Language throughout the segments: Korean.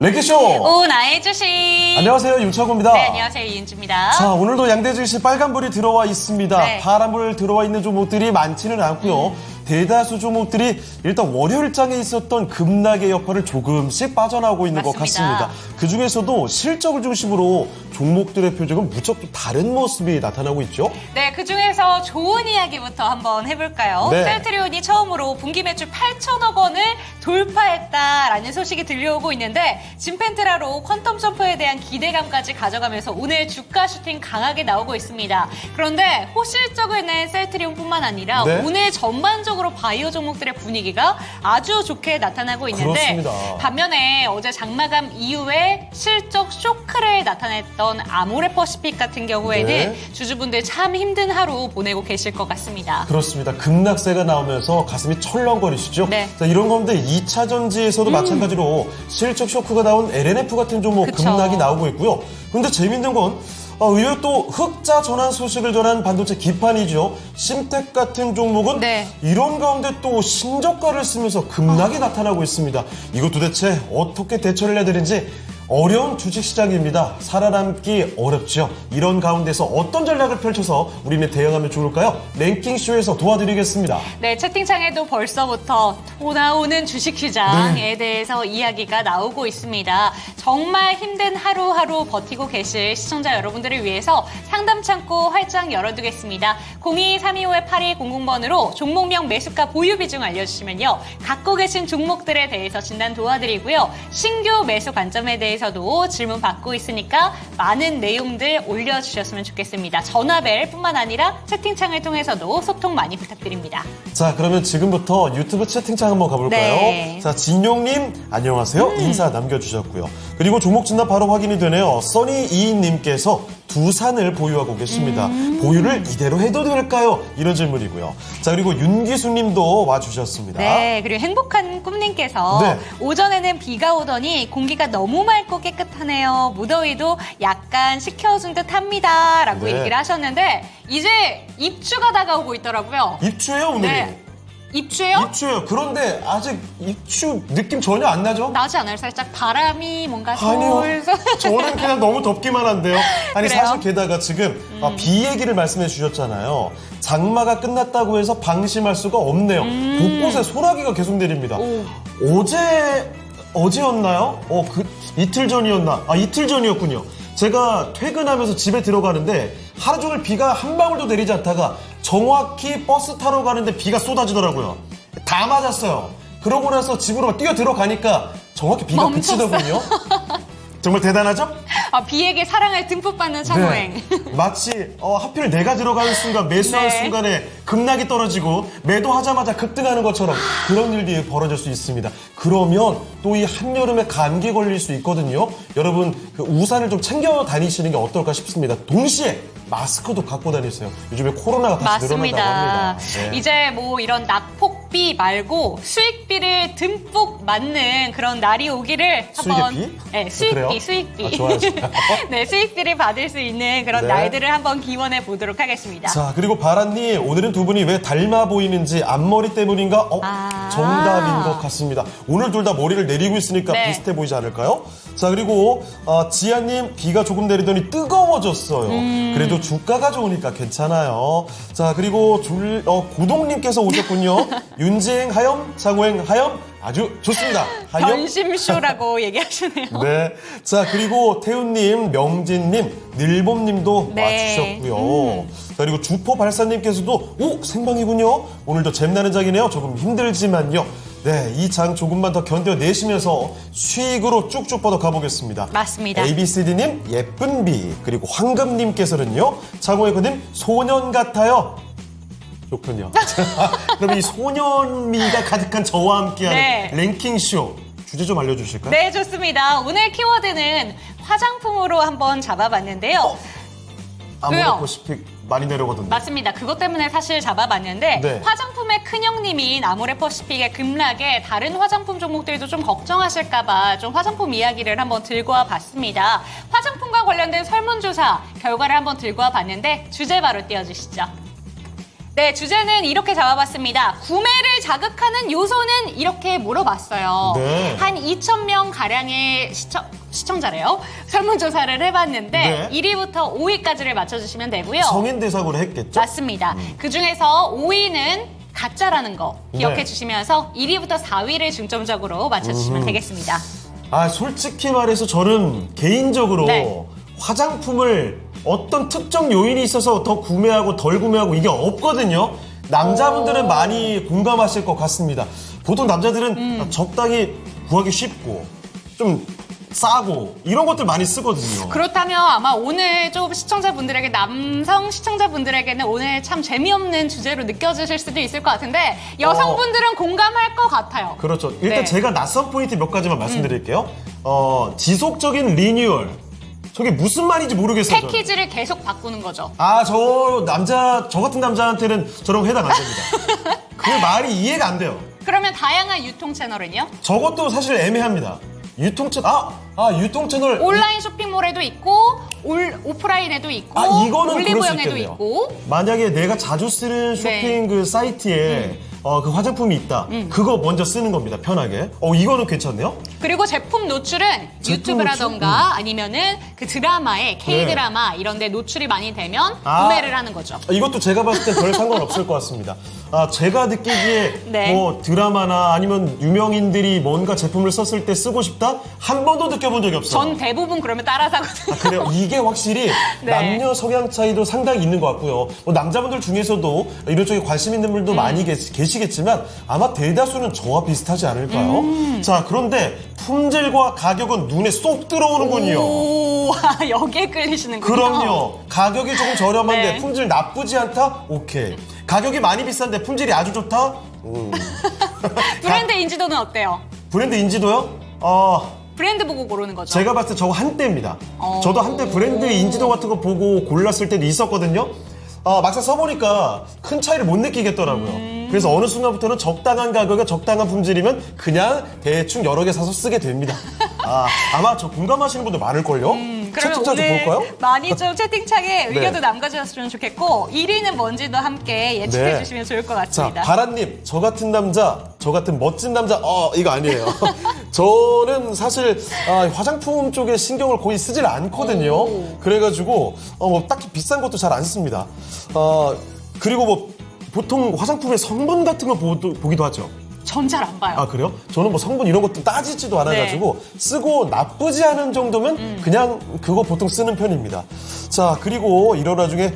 랭킹쇼! 오나의 주식! 안녕하세요, 윤창호입니다. 네, 안녕하세요, 이은주입니다. 자, 오늘도 양대 주식 빨간불이 들어와 있습니다. 네. 파란불 들어와 있는 종목들이 많지는 않고요. 대다수 종목들이 일단 월요일장에 있었던 급락의 여파를 조금씩 빠져나오고 있는 것 맞습니다. 같습니다. 그중에서도 실적을 중심으로 종목들의 표정은 무척 다른 모습이 나타나고 있죠. 네, 그중에서 좋은 이야기부터 한번 해볼까요? 네. 셀트리온이 처음으로 분기 매출 8천억 원을 돌파했다라는 소식이 들려오고 있는데 진펜트라로 퀀텀 점프에 대한 기대감까지 가져가면서 오늘 주가 슈팅 강하게 나오고 있습니다. 그런데 호실적을 낸 셀트리온뿐만 아니라 네. 오늘 전반적으로 바이오 종목들의 분위기가 아주 좋게 나타나고 있는데 그렇습니다. 반면에 어제 장마감 이후에 실적 쇼크를 나타냈던 아모레퍼시픽 같은 경우에는 네. 주주분들 참 힘든 하루 보내고 계실 것 같습니다. 그렇습니다. 급락세가 나오면서 가슴이 철렁거리시죠? 네. 자, 이런 가운데 2차 전지에서도 마찬가지로 실적 쇼크가 나온 LNF 같은 종목 그쵸. 급락이 나오고 있고요. 그런데 재밌는 건 의외로 또 흑자 전환 소식을 전한 반도체 기판이죠. 심텍 같은 종목은 네. 이런 가운데 또 신저가를 쓰면서 급락이 나타나고 있습니다. 이거 도대체 어떻게 대처를 해야 되는지 어려운 주식시장입니다. 살아남기 어렵죠. 이런 가운데서 어떤 전략을 펼쳐서 우리는 대응하면 좋을까요? 랭킹쇼에서 도와드리겠습니다. 네, 채팅창에도 벌써부터 나오는 주식시장에 네. 대해서 이야기가 나오고 있습니다. 정말 힘든 하루하루 버티고 계실 시청자 여러분들을 위해서 상담 창구 활짝 열어두겠습니다. 02-325-8200번으로 종목명 매수가 보유 비중 알려주시면요. 갖고 계신 종목들에 대해서 진단 도와드리고요. 신규 매수 관점에 대해서도 질문 받고 있으니까 많은 내용들 올려주셨으면 좋겠습니다. 전화벨뿐만 아니라 채팅창을 통해서도 소통 많이 부탁드립니다. 자, 그러면 지금부터 유튜브 채팅창 한번 가볼까요? 네. 자, 진용님 안녕하세요. 인사 남겨주셨고요. 그리고 종목 진단 바로 확인이 되네요. 써니이님께서 두산을 보유하고 계십니다. 보유를 이대로 해도 될까요? 이런 질문이고요. 자, 그리고 윤기수님도 와주셨습니다. 네, 그리고 행복한 꿈님께서 네. 오전에는 비가 오더니 공기가 너무 맑고 깨끗하네요. 무더위도 약간 식혀준 듯 합니다. 라고 네. 얘기를 하셨는데 이제 입추가 다가오고 있더라고요. 입추예요, 오늘이. 네. 입추예요? 입추예요. 그런데 아직 입추 느낌 전혀 안 나죠? 나지 않아요? 살짝 바람이 뭔가 아니요. 솔솔. 저는 그냥 너무 덥기만 한데요. 아니, 그래요? 사실 게다가 지금 비 얘기를 말씀해 주셨잖아요. 장마가 끝났다고 해서 방심할 수가 없네요. 곳곳에 소나기가 계속 내립니다. 어제였나요? 이틀 전이었나? 이틀 전이었군요. 제가 퇴근하면서 집에 들어가는데 하루 종일 비가 한 방울도 내리지 않다가 정확히 버스 타러 가는데 비가 쏟아지더라고요. 다 맞았어요. 그러고 나서 집으로 뛰어 들어가니까 정확히 비가 멈췄어요. 그치더군요. 정말 대단하죠? 비에게 사랑을 듬뿍 받는 창호행. 네. 마치 하필 내가 들어가는 순간 매수한 네. 순간에 급락이 떨어지고 매도하자마자 급등하는 것처럼 그런 일들이 벌어질 수 있습니다. 그러면 또 이 한여름에 감기 걸릴 수 있거든요. 여러분 그 우산을 좀 챙겨 다니시는 게 어떨까 싶습니다. 동시에 마스크도 갖고 다니세요. 요즘에 코로나가 다시 늘어난다고 합니다. 맞습니다. 네. 이제 뭐 이런 낙폭비 말고 수익비를 듬뿍 맞는 그런 날이 오기를 한번 수익비? 네, 그래요? 수익비. 좋아요. 네, 수익비를 받을 수 있는 그런 네. 날들을 한번 기원해 보도록 하겠습니다. 자, 그리고 바란님, 오늘은 두 분이 왜 닮아 보이는지 앞머리 때문인가? 정답인 것 같습니다. 오늘 둘 다 머리를 내리고 있으니까 네. 비슷해 보이지 않을까요? 자, 그리고 지아님, 비가 조금 내리더니 뜨거워졌어요. 그래도 주가가 좋으니까 괜찮아요. 자, 그리고 고동님께서 오셨군요. 윤지행 하염, 장호행 하염, 아주 좋습니다. 하염. 변심쇼라고 얘기하시네요. 네. 자, 그리고 태훈님, 명진님, 늘봄님도 네. 와주셨고요. 자, 그리고 주포발사님께서도, 생방이군요. 오늘도 잼나는 장이네요. 조금 힘들지만요. 네, 이 장 조금만 더 견뎌내시면서 수익으로 쭉쭉 뻗어 가보겠습니다. 맞습니다. ABCD님, 예쁜 비. 그리고 황금님께서는요, 장호예코님, 소년 같아요. 좋군요. 그럼 이 소년미가 가득한 저와 함께하는 네. 랭킹쇼 주제 좀 알려주실까요? 네, 좋습니다. 오늘 키워드는 화장품으로 한번 잡아봤는데요. 아모레퍼시픽 많이 내려가던데. 맞습니다. 그것 때문에 사실 잡아봤는데 네. 화장품의 큰형님인 아모레퍼시픽의 급락에 다른 화장품 종목들도 좀 걱정하실까봐 좀 화장품 이야기를 한번 들고 와봤습니다. 화장품과 관련된 설문조사 결과를 한번 들고 와봤는데 주제 바로 띄워주시죠. 네, 주제는 이렇게 잡아봤습니다. 구매를 자극하는 요소는 이렇게 물어봤어요. 네. 한 2,000명 가량의 시청자래요. 설문조사를 해봤는데 네. 1위부터 5위까지를 맞춰주시면 되고요. 성인 대상으로 했겠죠? 맞습니다. 그 중에서 5위는 가짜라는 거 기억해 네. 주시면서 1위부터 4위를 중점적으로 맞춰주시면 되겠습니다. 아, 솔직히 말해서 저는 개인적으로 네. 화장품을 어떤 특정 요인이 있어서 더 구매하고 덜 구매하고 이게 없거든요. 남자분들은 많이 공감하실 것 같습니다. 보통 남자들은 적당히 구하기 쉽고 좀 싸고 이런 것들 많이 쓰거든요. 그렇다면 아마 오늘 좀 시청자분들에게 남성 시청자분들에게는 오늘 참 재미없는 주제로 느껴지실 수도 있을 것 같은데 여성분들은 공감할 것 같아요. 그렇죠. 일단 네. 제가 낯선 포인트 몇 가지만 말씀드릴게요. 지속적인 리뉴얼. 저게 무슨 말인지 모르겠어요. 저는. 패키지를 계속 바꾸는 거죠. 아, 저 같은 남자한테는 저런 거 해당 안 됩니다. 그 말이 이해가 안 돼요. 그러면 다양한 유통 채널은요? 저것도 사실 애매합니다. 유통 채널. 온라인 쇼핑몰에도 있고 오프라인에도 있고 이거는 그럴 수 올리브영에도 있겠네요. 있고 만약에 내가 자주 쓰는 쇼핑 그 사이트에 그 화장품이 있다. 그거 먼저 쓰는 겁니다. 편하게. 이거는 괜찮네요. 그리고 제품 노출은 제품 유튜브라던가 아니면은 그 드라마에 K-드라마 이런 데 노출이 많이 되면 구매를 하는 거죠. 이것도 제가 봤을 때 별 상관없을 것 같습니다. 제가 느끼기에 네. 뭐 드라마나 아니면 유명인들이 뭔가 제품을 썼을 때 쓰고 싶다? 한 번도 느껴본 적이 없어요. 전 대부분 그러면 따라 사거든요. 그래요. 이게 확실히 네. 남녀 성향 차이도 상당히 있는 것 같고요. 뭐 남자분들 중에서도 이런 쪽에 관심 있는 분들도 많이 계시겠지만 아마 대다수는 저와 비슷하지 않을까요? 자, 그런데 품질과 가격은 눈에 쏙 들어오는군요. 오, 여기에 끌리시는군요. 그럼요. 가격이 조금 저렴한데 네. 품질 나쁘지 않다? 오케이. 가격이 많이 비싼데 품질이 아주 좋다? 브랜드 인지도는 어때요? 브랜드 인지도요? 브랜드 보고 고르는 거죠. 제가 봤을 때 저거 한때입니다. 저도 한때 브랜드 인지도 같은 거 보고 골랐을 때도 있었거든요. 막상 써보니까 큰 차이를 못 느끼겠더라고요. 그래서 어느 순간부터는 적당한 가격에 적당한 품질이면 그냥 대충 여러 개 사서 쓰게 됩니다. 아마 저 공감하시는 분들 많을걸요? 그러면 채팅창 좀 오늘 볼까요? 많이 좀 채팅창에 의견도 네. 남겨주셨으면 좋겠고 1위는 뭔지도 함께 예측해 네. 주시면 좋을 것 자, 같습니다. 바라님, 저 같은 남자, 저 같은 멋진 남자, 이거 아니에요. 저는 사실 화장품 쪽에 신경을 거의 쓰질 않거든요. 그래가지고 뭐 딱히 비싼 것도 잘 안 씁니다. 그리고 뭐 보통 화장품의 성분 같은 거 보기도 하죠. 전 잘 안 봐요. 그래요? 저는 뭐 성분 이런 것도 따지지도 않아가지고 쓰고 나쁘지 않은 정도면 그냥 그거 보통 쓰는 편입니다. 자, 그리고 이런 와중에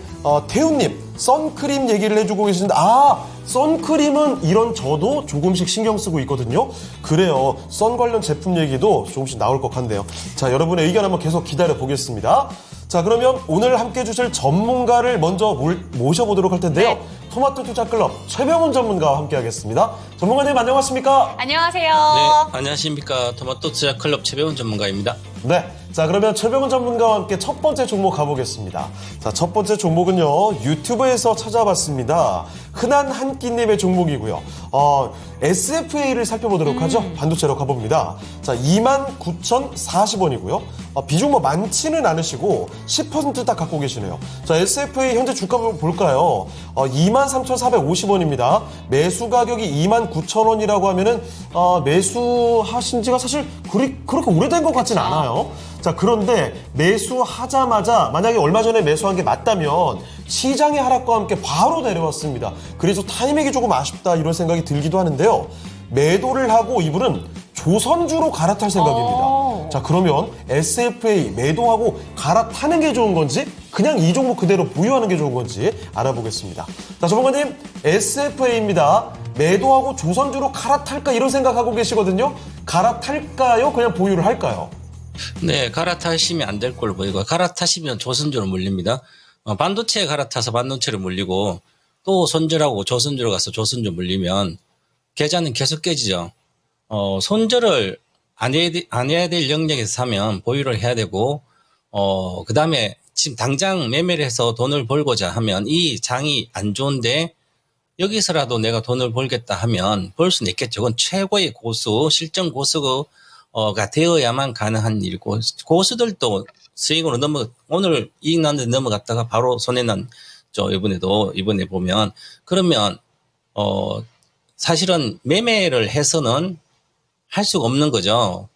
태훈님 선크림 얘기를 해주고 계시는데 선크림은 이런 저도 조금씩 신경 쓰고 있거든요. 그래요. 선 관련 제품 얘기도 조금씩 나올 것 같네요. 자, 여러분의 의견 한번 계속 기다려 보겠습니다. 자, 그러면 오늘 함께 해주실 전문가를 먼저 모셔보도록 할 텐데요. 네. 토마토 투자클럽 최병훈 전문가와 함께 하겠습니다. 전문가님 안녕하십니까? 안녕하세요. 네, 안녕하십니까. 토마토 투자클럽 최배운 전문가입니다. 네. 자, 그러면 최병훈 전문가와 함께 첫 번째 종목 가보겠습니다. 자, 첫 번째 종목은요, 유튜브에서 찾아봤습니다. 흔한 한 끼님의 종목이고요. SFA를 살펴보도록 하죠. 반도체로 가봅니다. 자, 29,040원이고요. 비중 뭐 많지는 않으시고 10% 딱 갖고 계시네요. 자, SFA 현재 주가 볼까요? 23,450원입니다. 매수 가격이 29,000원이라고 하면은 매수하신 지가 사실 그렇게 오래된 것 같진 않아요. 자, 그런데 매수하자마자 만약에 얼마 전에 매수한 게 맞다면 시장의 하락과 함께 바로 내려왔습니다. 그래서 타이밍이 조금 아쉽다 이런 생각이 들기도 하는데요. 매도를 하고 이분은 조선주로 갈아탈 생각입니다. 자, 그러면 SFA 매도하고 갈아타는 게 좋은 건지 그냥 이 종목 그대로 보유하는 게 좋은 건지 알아보겠습니다. 자, 전문가님, SFA입니다. 매도하고 조선주로 갈아탈까 이런 생각하고 계시거든요. 갈아탈까요? 그냥 보유를 할까요? 네, 갈아타시면 안 될 걸로 보이고, 갈아타시면 조선주로 물립니다. 반도체에 갈아타서 반도체로 물리고, 또 손절하고 조선주로 가서 조선주 물리면, 계좌는 계속 깨지죠. 손절을 안 해야 될 영역에서 사면 보유를 해야 되고, 그 다음에 지금 당장 매매를 해서 돈을 벌고자 하면 이 장이 안 좋은데, 여기서라도 내가 돈을 벌겠다 하면 벌 수는 있겠죠. 그건 최고의 고수, 실전 고수가 되어야만 가능한 일이고, 고수들도 스윙으로 오늘 이익 났는데 넘어갔다가 바로 손해난 있었죠. 이번에 보면. 그러면, 사실은 매매를 해서는 할 수가 없는 거죠.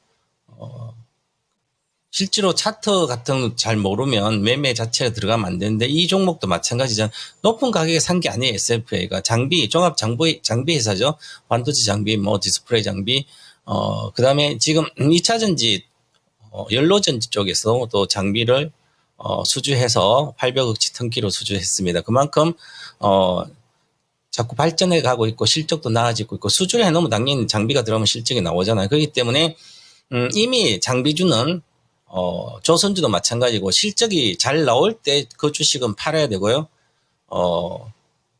실제로 차트 같은 거 잘 모르면 매매 자체가 들어가면 안 되는데 이 종목도 마찬가지잖아요. 높은 가격에 산 게 아니에요. SFA가. 종합 장비 회사죠. 반도체 장비, 뭐 디스플레이 장비. 그다음에 지금 2차 전지, 연로 전지 쪽에서 또 장비를 수주해서 800억치 턴키로 수주했습니다. 그만큼 자꾸 발전해 가고 있고 실적도 나아지고 있고 수주를 해놓으면 당연히 장비가 들어가면 실적이 나오잖아요. 그렇기 때문에 이미 장비주는 조선주도 마찬가지고 실적이 잘 나올 때 그 주식은 팔아야 되고요.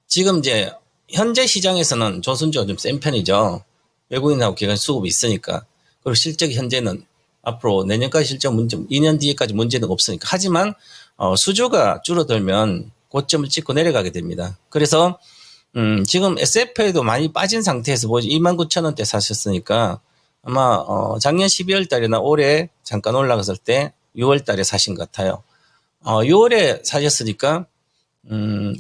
지금 이제 현재 시장에서는 조선주가 좀 센 편이죠. 외국인하고 기관 수급이 있으니까. 그리고 실적이 현재는 앞으로 내년까지 실적 문제, 2년 뒤에까지 문제는 없으니까. 하지만 수주가 줄어들면 고점을 찍고 내려가게 됩니다. 그래서 지금 SFA도 많이 빠진 상태에서 보지 29,000원대 사셨으니까 아마 작년 12월 달이나 올해 잠깐 올라갔을 때 6월 달에 사신 것 같아요. 6월에 사셨으니까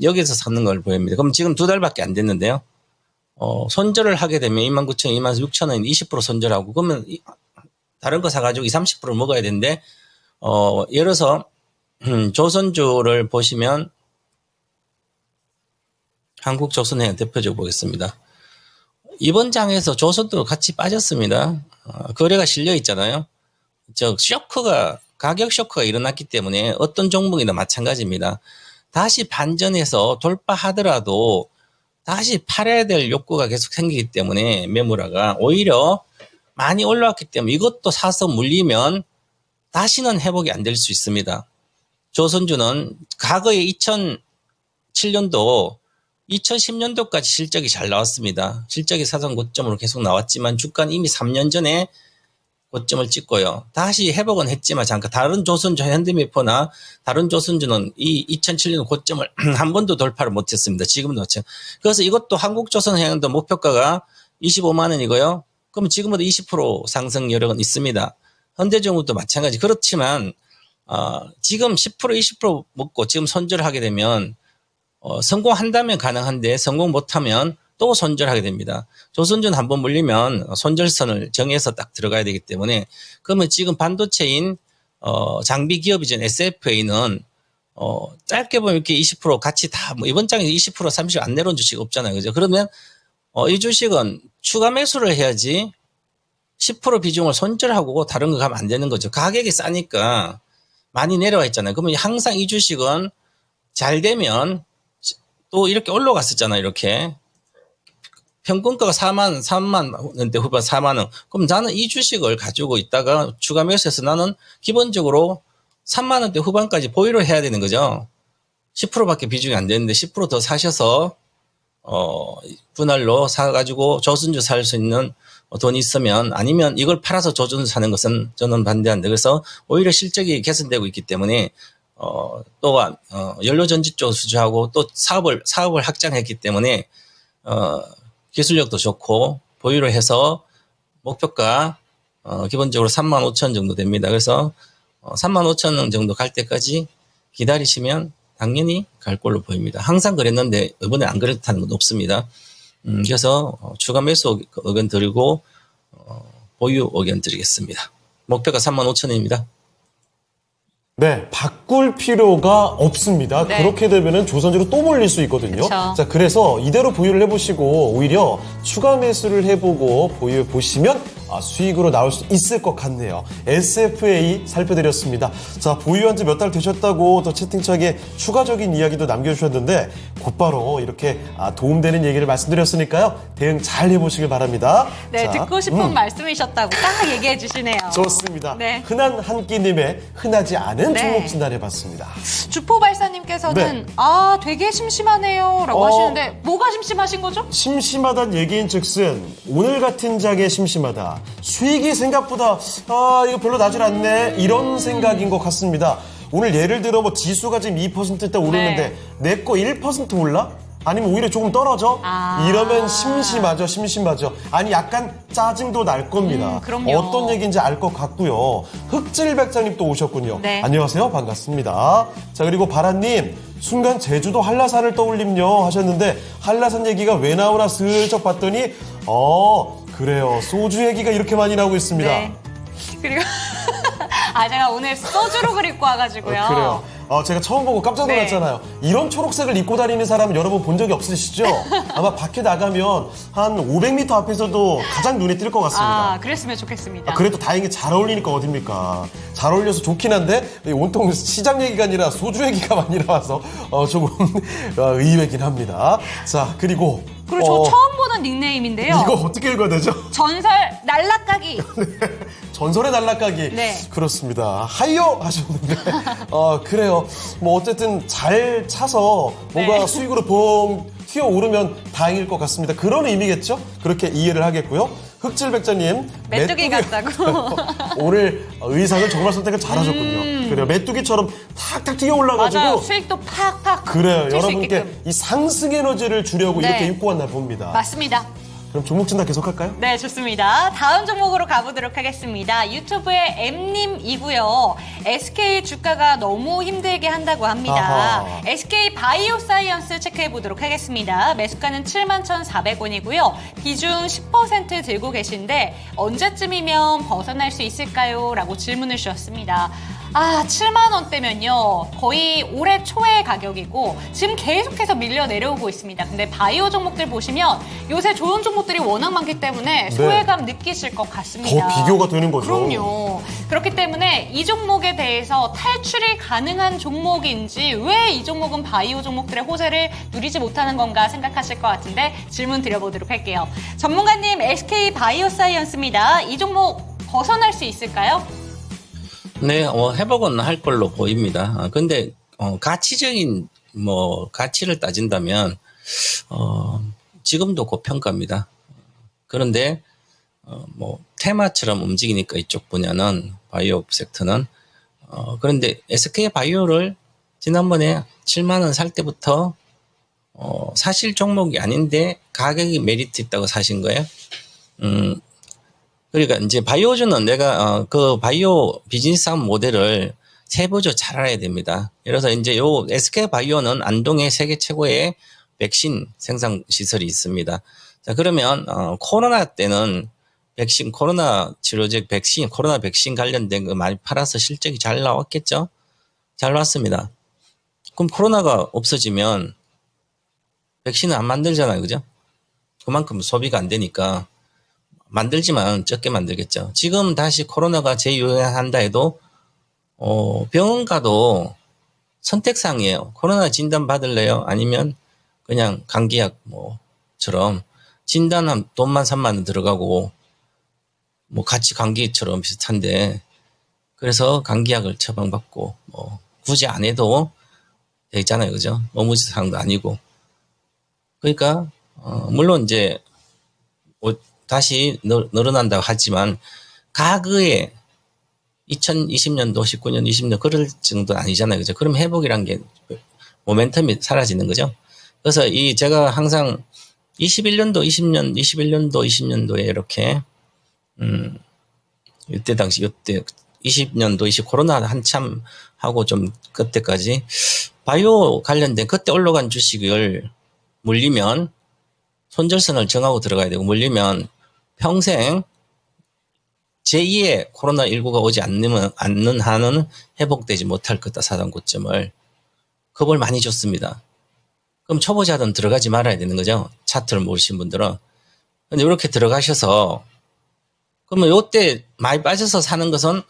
여기서 사는 걸 보입니다. 그럼 지금 2달밖에 안 됐는데요. 손절을 하게 되면 29,000원, 26,000원 20% 손절하고 그러면 다른 거 사가지고 20, 30% 먹어야 되는데 예를 들어서 조선주를 보시면 한국조선해양 대표적으로 보겠습니다. 이번 장에서 조선도 같이 빠졌습니다. 거래가 실려 있잖아요. 가격 쇼크가 일어났기 때문에 어떤 종목이나 마찬가지입니다. 다시 반전해서 돌파하더라도 다시 팔아야 될 욕구가 계속 생기기 때문에 매물화가 오히려 많이 올라왔기 때문에 이것도 사서 물리면 다시는 회복이 안 될 수 있습니다. 조선주는 과거에 2007년도 2010년도까지 실적이 잘 나왔습니다. 실적이 사상 고점으로 계속 나왔지만 주가는 이미 3년 전에 고점을 찍고요. 다시 회복은 했지만 잠깐 다른 조선주 현대미포나 다른 조선주는 이 2007년 고점을 한 번도 돌파를 못했습니다. 지금도 마찬가지. 그래서 이것도 한국조선해양도 목표가가 25만 원이고요. 그럼 지금보다 20% 상승 여력은 있습니다. 현대중공업도 마찬가지. 그렇지만 지금 10% 20% 먹고 지금 손절을 하게 되면 성공한다면 가능한데 성공 못하면 또 손절하게 됩니다. 조선주는 한번 물리면 손절선을 정해서 딱 들어가야 되기 때문에 그러면 지금 반도체인 장비 기업이죠. SFA는 짧게 보면 이렇게 20% 같이 다 뭐 이번 장에 20% 30% 안 내려온 주식 없잖아요. 그죠? 그러면 이 주식은 추가 매수를 해야지 10% 비중을 손절하고 다른 거 가면 안 되는 거죠. 가격이 싸니까 많이 내려와 있잖아요. 그러면 항상 이 주식은 잘 되면 또 이렇게 올라갔었잖아요. 이렇게. 평균가가 3만 원대 후반 4만 원. 그럼 나는 이 주식을 가지고 있다가 추가 매수해서 나는 기본적으로 3만 원대 후반까지 보유를 해야 되는 거죠. 10%밖에 비중이 안 되는데 10% 더 사셔서 분할로 사가지고 조선주 살 수 있는 돈이 있으면 아니면 이걸 팔아서 조선주 사는 것은 저는 반대한다. 그래서 오히려 실적이 개선되고 있기 때문에 또한 연료전지 쪽 수주하고 또 사업을 확장했기 때문에 기술력도 좋고 보유를 해서 목표가 기본적으로 35,000원 정도 됩니다. 그래서 35,000원 정도 갈 때까지 기다리시면 당연히 갈 걸로 보입니다. 항상 그랬는데 이번에 안 그렇다는 건 없습니다. 그래서 추가 매수 의견 드리고 보유 의견 드리겠습니다. 목표가 35,000원입니다. 네, 바꿀 필요가 없습니다. 네. 그렇게 되면은 조선주로 또 몰릴 수 있거든요. 그쵸. 자, 그래서 이대로 보유를 해보시고 오히려 추가 매수를 해보고 보유해 보시면 수익으로 나올 수 있을 것 같네요. SFA 살펴드렸습니다. 자, 보유한 지 몇 달 되셨다고 또 채팅창에 추가적인 이야기도 남겨주셨는데 곧바로 이렇게 도움되는 얘기를 말씀드렸으니까요. 대응 잘 해보시길 바랍니다. 네, 자, 듣고 싶은 말씀이셨다고 딱 얘기해 주시네요. 좋습니다. 네. 흔한 한 끼님의 흔하지 않은 네. 종목 진단해봤습니다. 주포발사님께서는 네. 되게 심심하네요 라고 하시는데 뭐가 심심하신 거죠? 심심하단 얘기인 즉슨 오늘 같은 장에 심심하다. 수익이 생각보다 이거 별로 나질 않네 이런 생각인 것 같습니다. 오늘 예를 들어 뭐 지수가 지금 2% 오르는데 내 거 1% 올라? 아니면 오히려 조금 떨어져? 아. 이러면 심심하죠. 아니 약간 짜증도 날 겁니다. 그럼요. 어떤 얘기인지 알 것 같고요. 흑질백장님 또 오셨군요. 네. 안녕하세요. 반갑습니다. 자, 그리고 바라님, 순간 제주도 한라산을 떠올림요 하셨는데 한라산 얘기가 왜 나오나 슬쩍 봤더니 그래요. 소주 얘기가 이렇게 많이 나오고 있습니다. 네. 그리고 제가 오늘 소주로 그립고 와가지고요. 그래요. 제가 처음 보고 깜짝 놀랐잖아요. 이런 초록색을 입고 다니는 사람은 여러분 본 적이 없으시죠? 아마 밖에 나가면 한 500m 앞에서도 가장 눈에 띌 것 같습니다. 그랬으면 좋겠습니다. 그래도 다행히 잘 어울리니까 어딥니까? 잘 어울려서 좋긴 한데 온통 시장 얘기가 아니라 소주 얘기가 많이 나와서 조금 의외긴 합니다. 자, 그리고 저 처음 보는 닉네임인데요. 이거 어떻게 읽어야 되죠? 전설 날라까기. 전설의 날라까기. 네. 그렇습니다. 하이요 하셨는데 그래요. 뭐 어쨌든 잘 차서 뭔가 네. 수익으로 봉 튀어오르면 다행일 것 같습니다. 그런 의미겠죠? 그렇게 이해를 하겠고요. 흑질백자님 메뚜기 같다고. 오늘 의상을 정말 선택을 잘하셨군요. 그래요. 메뚜기처럼 탁탁 튀어올라가지고 맞아요. 수익도 팍팍. 그래요. 튈수 여러분께 있게끔. 이 상승 에너지를 주려고 네. 이렇게 입고 왔나 봅니다. 맞습니다. 그럼 종목 진단 계속할까요? 네, 좋습니다. 다음 종목으로 가보도록 하겠습니다. 유튜브의 M님이고요. SK 주가가 너무 힘들게 한다고 합니다. 아하. SK 바이오사이언스 체크해 보도록 하겠습니다. 매수가는 71,400원이고요. 비중 10% 들고 계신데 언제쯤이면 벗어날 수 있을까요? 라고 질문을 주셨습니다. 7만 원대면요. 거의 올해 초의 가격이고 지금 계속해서 밀려 내려오고 있습니다. 근데 바이오 종목들 보시면 요새 좋은 종목들이 워낙 많기 때문에 소외감 느끼실 것 같습니다. 더 비교가 되는 거죠. 그럼요. 그렇기 때문에 이 종목에 대해서 탈출이 가능한 종목인지 왜 이 종목은 바이오 종목들의 호재를 누리지 못하는 건가 생각하실 것 같은데 질문 드려보도록 할게요. 전문가님, SK 바이오사이언스입니다. 이 종목 벗어날 수 있을까요? 네, 회복은 할 걸로 보입니다. 근데 가치적인 가치를 따진다면 지금도 고평가입니다. 그런데 테마처럼 움직이니까 이쪽 분야는 바이오 섹터는 그런데 SK 바이오를 지난번에 7만 원 살 때부터 사실 종목이 아닌데 가격이 메리트 있다고 사신 거예요. 그러니까 이제 바이오주는 내가 그 바이오 비즈니스 모델을 세부적으로 잘 알아야 됩니다. 그래서 이제 요 SK 바이오는 안동에 세계 최고의 백신 생산 시설이 있습니다. 자, 그러면 코로나 때는 백신 코로나 치료제 백신 코로나 백신 관련된 거 많이 팔아서 실적이 잘 나왔겠죠? 잘 나왔습니다. 그럼 코로나가 없어지면 백신은 안 만들잖아요. 그죠? 그만큼 소비가 안 되니까 만들지만 적게 만들겠죠. 지금 다시 코로나가 재유행한다 해도 병원 가도 선택사항이에요. 코로나 진단 받을래요? 아니면 그냥 감기약처럼 진단하면 돈만 3만 원 들어가고 같이 감기처럼 비슷한데 그래서 감기약을 처방받고 굳이 안 해도 되잖아요. 그죠? 업무지 사항도 아니고. 그러니까 물론 이제 다시 늘어난다고 하지만 과거에 2020년도, 19년, 20년 그럴 정도는 아니잖아요. 그죠? 그럼 회복이란 게 모멘텀이 사라지는 거죠. 그래서 제가 항상 21년도, 20년도에 이렇게 이때 20년도, 코로나 한참 하고 좀 그때까지 바이오 관련된 그때 올라간 주식을 물리면 손절선을 정하고 들어가야 되고 물리면 평생 제2의 코로나19가 오지 않는 한은 회복되지 못할 거다. 사상 고점을. 겁을 많이 줬습니다. 그럼 초보자들은 들어가지 말아야 되는 거죠. 차트를 모르신 분들은. 근데 이렇게 들어가셔서 그러면 요때 많이 빠져서 사는 것은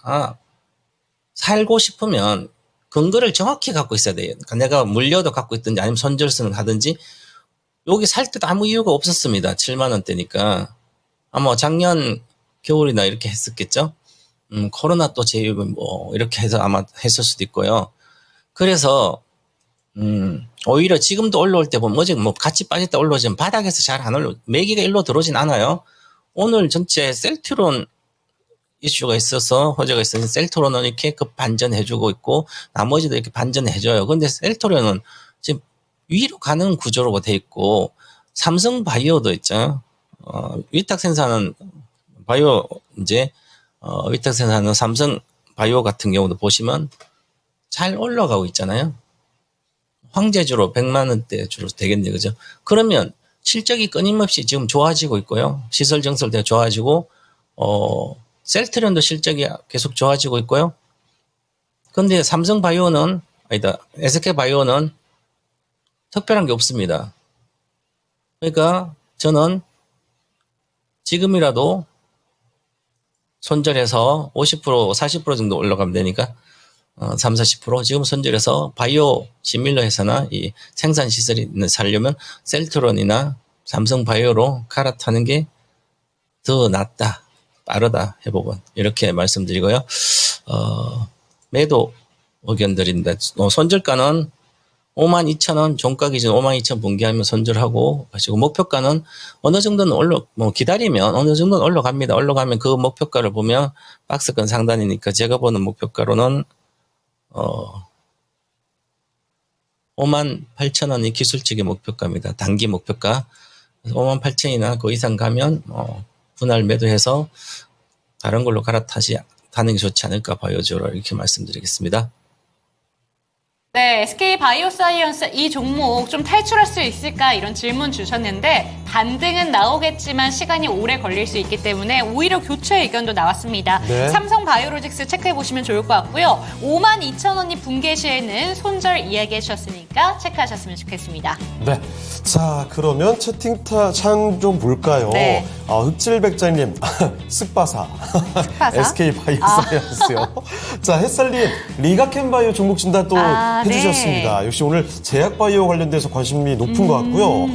살고 싶으면 근거를 정확히 갖고 있어야 돼요. 그러니까 내가 물려도 갖고 있든지 아니면 손절선을 하든지 여기 살 때도 아무 이유가 없었습니다. 7만 원대니까. 아마 작년 겨울이나 이렇게 했었겠죠. 코로나 또 제휴 이렇게 해서 아마 했을 수도 있고요. 그래서 오히려 지금도 올라올 때 보면 어제 같이 빠졌다 올라오지만 바닥에서 잘 안 올라. 매기가 일로 들어오진 않아요. 오늘 전체 셀트론 이슈가 있어서 호재가 있어서 셀트론은 이렇게 급 반전해주고 있고 나머지도 이렇게 반전해줘요. 근데 셀트론은 지금 위로 가는 구조로 돼 있고 삼성 바이오도 있죠. 위탁 생산은 바이오 이제 위탁 생산은 삼성 바이오 같은 경우도 보시면 잘 올라가고 있잖아요. 황제주로 100만 원대 주로 되겠네, 그죠? 그러면 실적이 끊임없이 지금 좋아지고 있고요. 시설 정설도 좋아지고 셀트리온도 실적이 계속 좋아지고 있고요. 근데 삼성 바이오는 아니다, SK 바이오는 특별한 게 없습니다. 그러니까 저는 지금이라도 손절해서 50%, 40% 정도 올라가면 되니까 3, 40% 지금 손절해서 바이오 시밀러 회사나 이 생산 시설이 있는 살려면 셀트론이나 삼성 바이오로 갈아타는 게 더 낫다, 빠르다 회복은 이렇게 말씀드리고요. 매도 의견드린다. 손절가는 52,000원 종가 기준 52,000 분기하면 손절하고 가시고 목표가는 어느 정도는 기다리면 어느 정도는 올라갑니다. 올라가면 그 목표가를 보면 박스권 상단이니까 제가 보는 목표가로는 58,000원이 기술적인 목표가입니다. 단기 목표가. 58,000원이나 그 이상 가면 분할 매도해서 다른 걸로 갈아타는 게 좋지 않을까 바이오주로 이렇게 말씀드리겠습니다. 네, SK 바이오사이언스 이 종목 좀 탈출할 수 있을까 이런 질문 주셨는데 반등은 나오겠지만 시간이 오래 걸릴 수 있기 때문에 오히려 교체 의견도 나왔습니다. 네. 삼성 바이오로직스 체크해보시면 좋을 것 같고요. 52,000원이 붕괴 시에는 손절 이야기해 주셨으니까 체크하셨으면 좋겠습니다. 네. 자, 그러면 채팅창 좀 볼까요? 네. 흑질백자님, 쓱바사. 쓱바사? SK 바이오사이언스요. 자, 햇살님, 리가켄 바이오 종목 진단 또 해주셨습니다. 네. 역시 오늘 제약바이오 관련돼서 관심이 높은 것 같고요.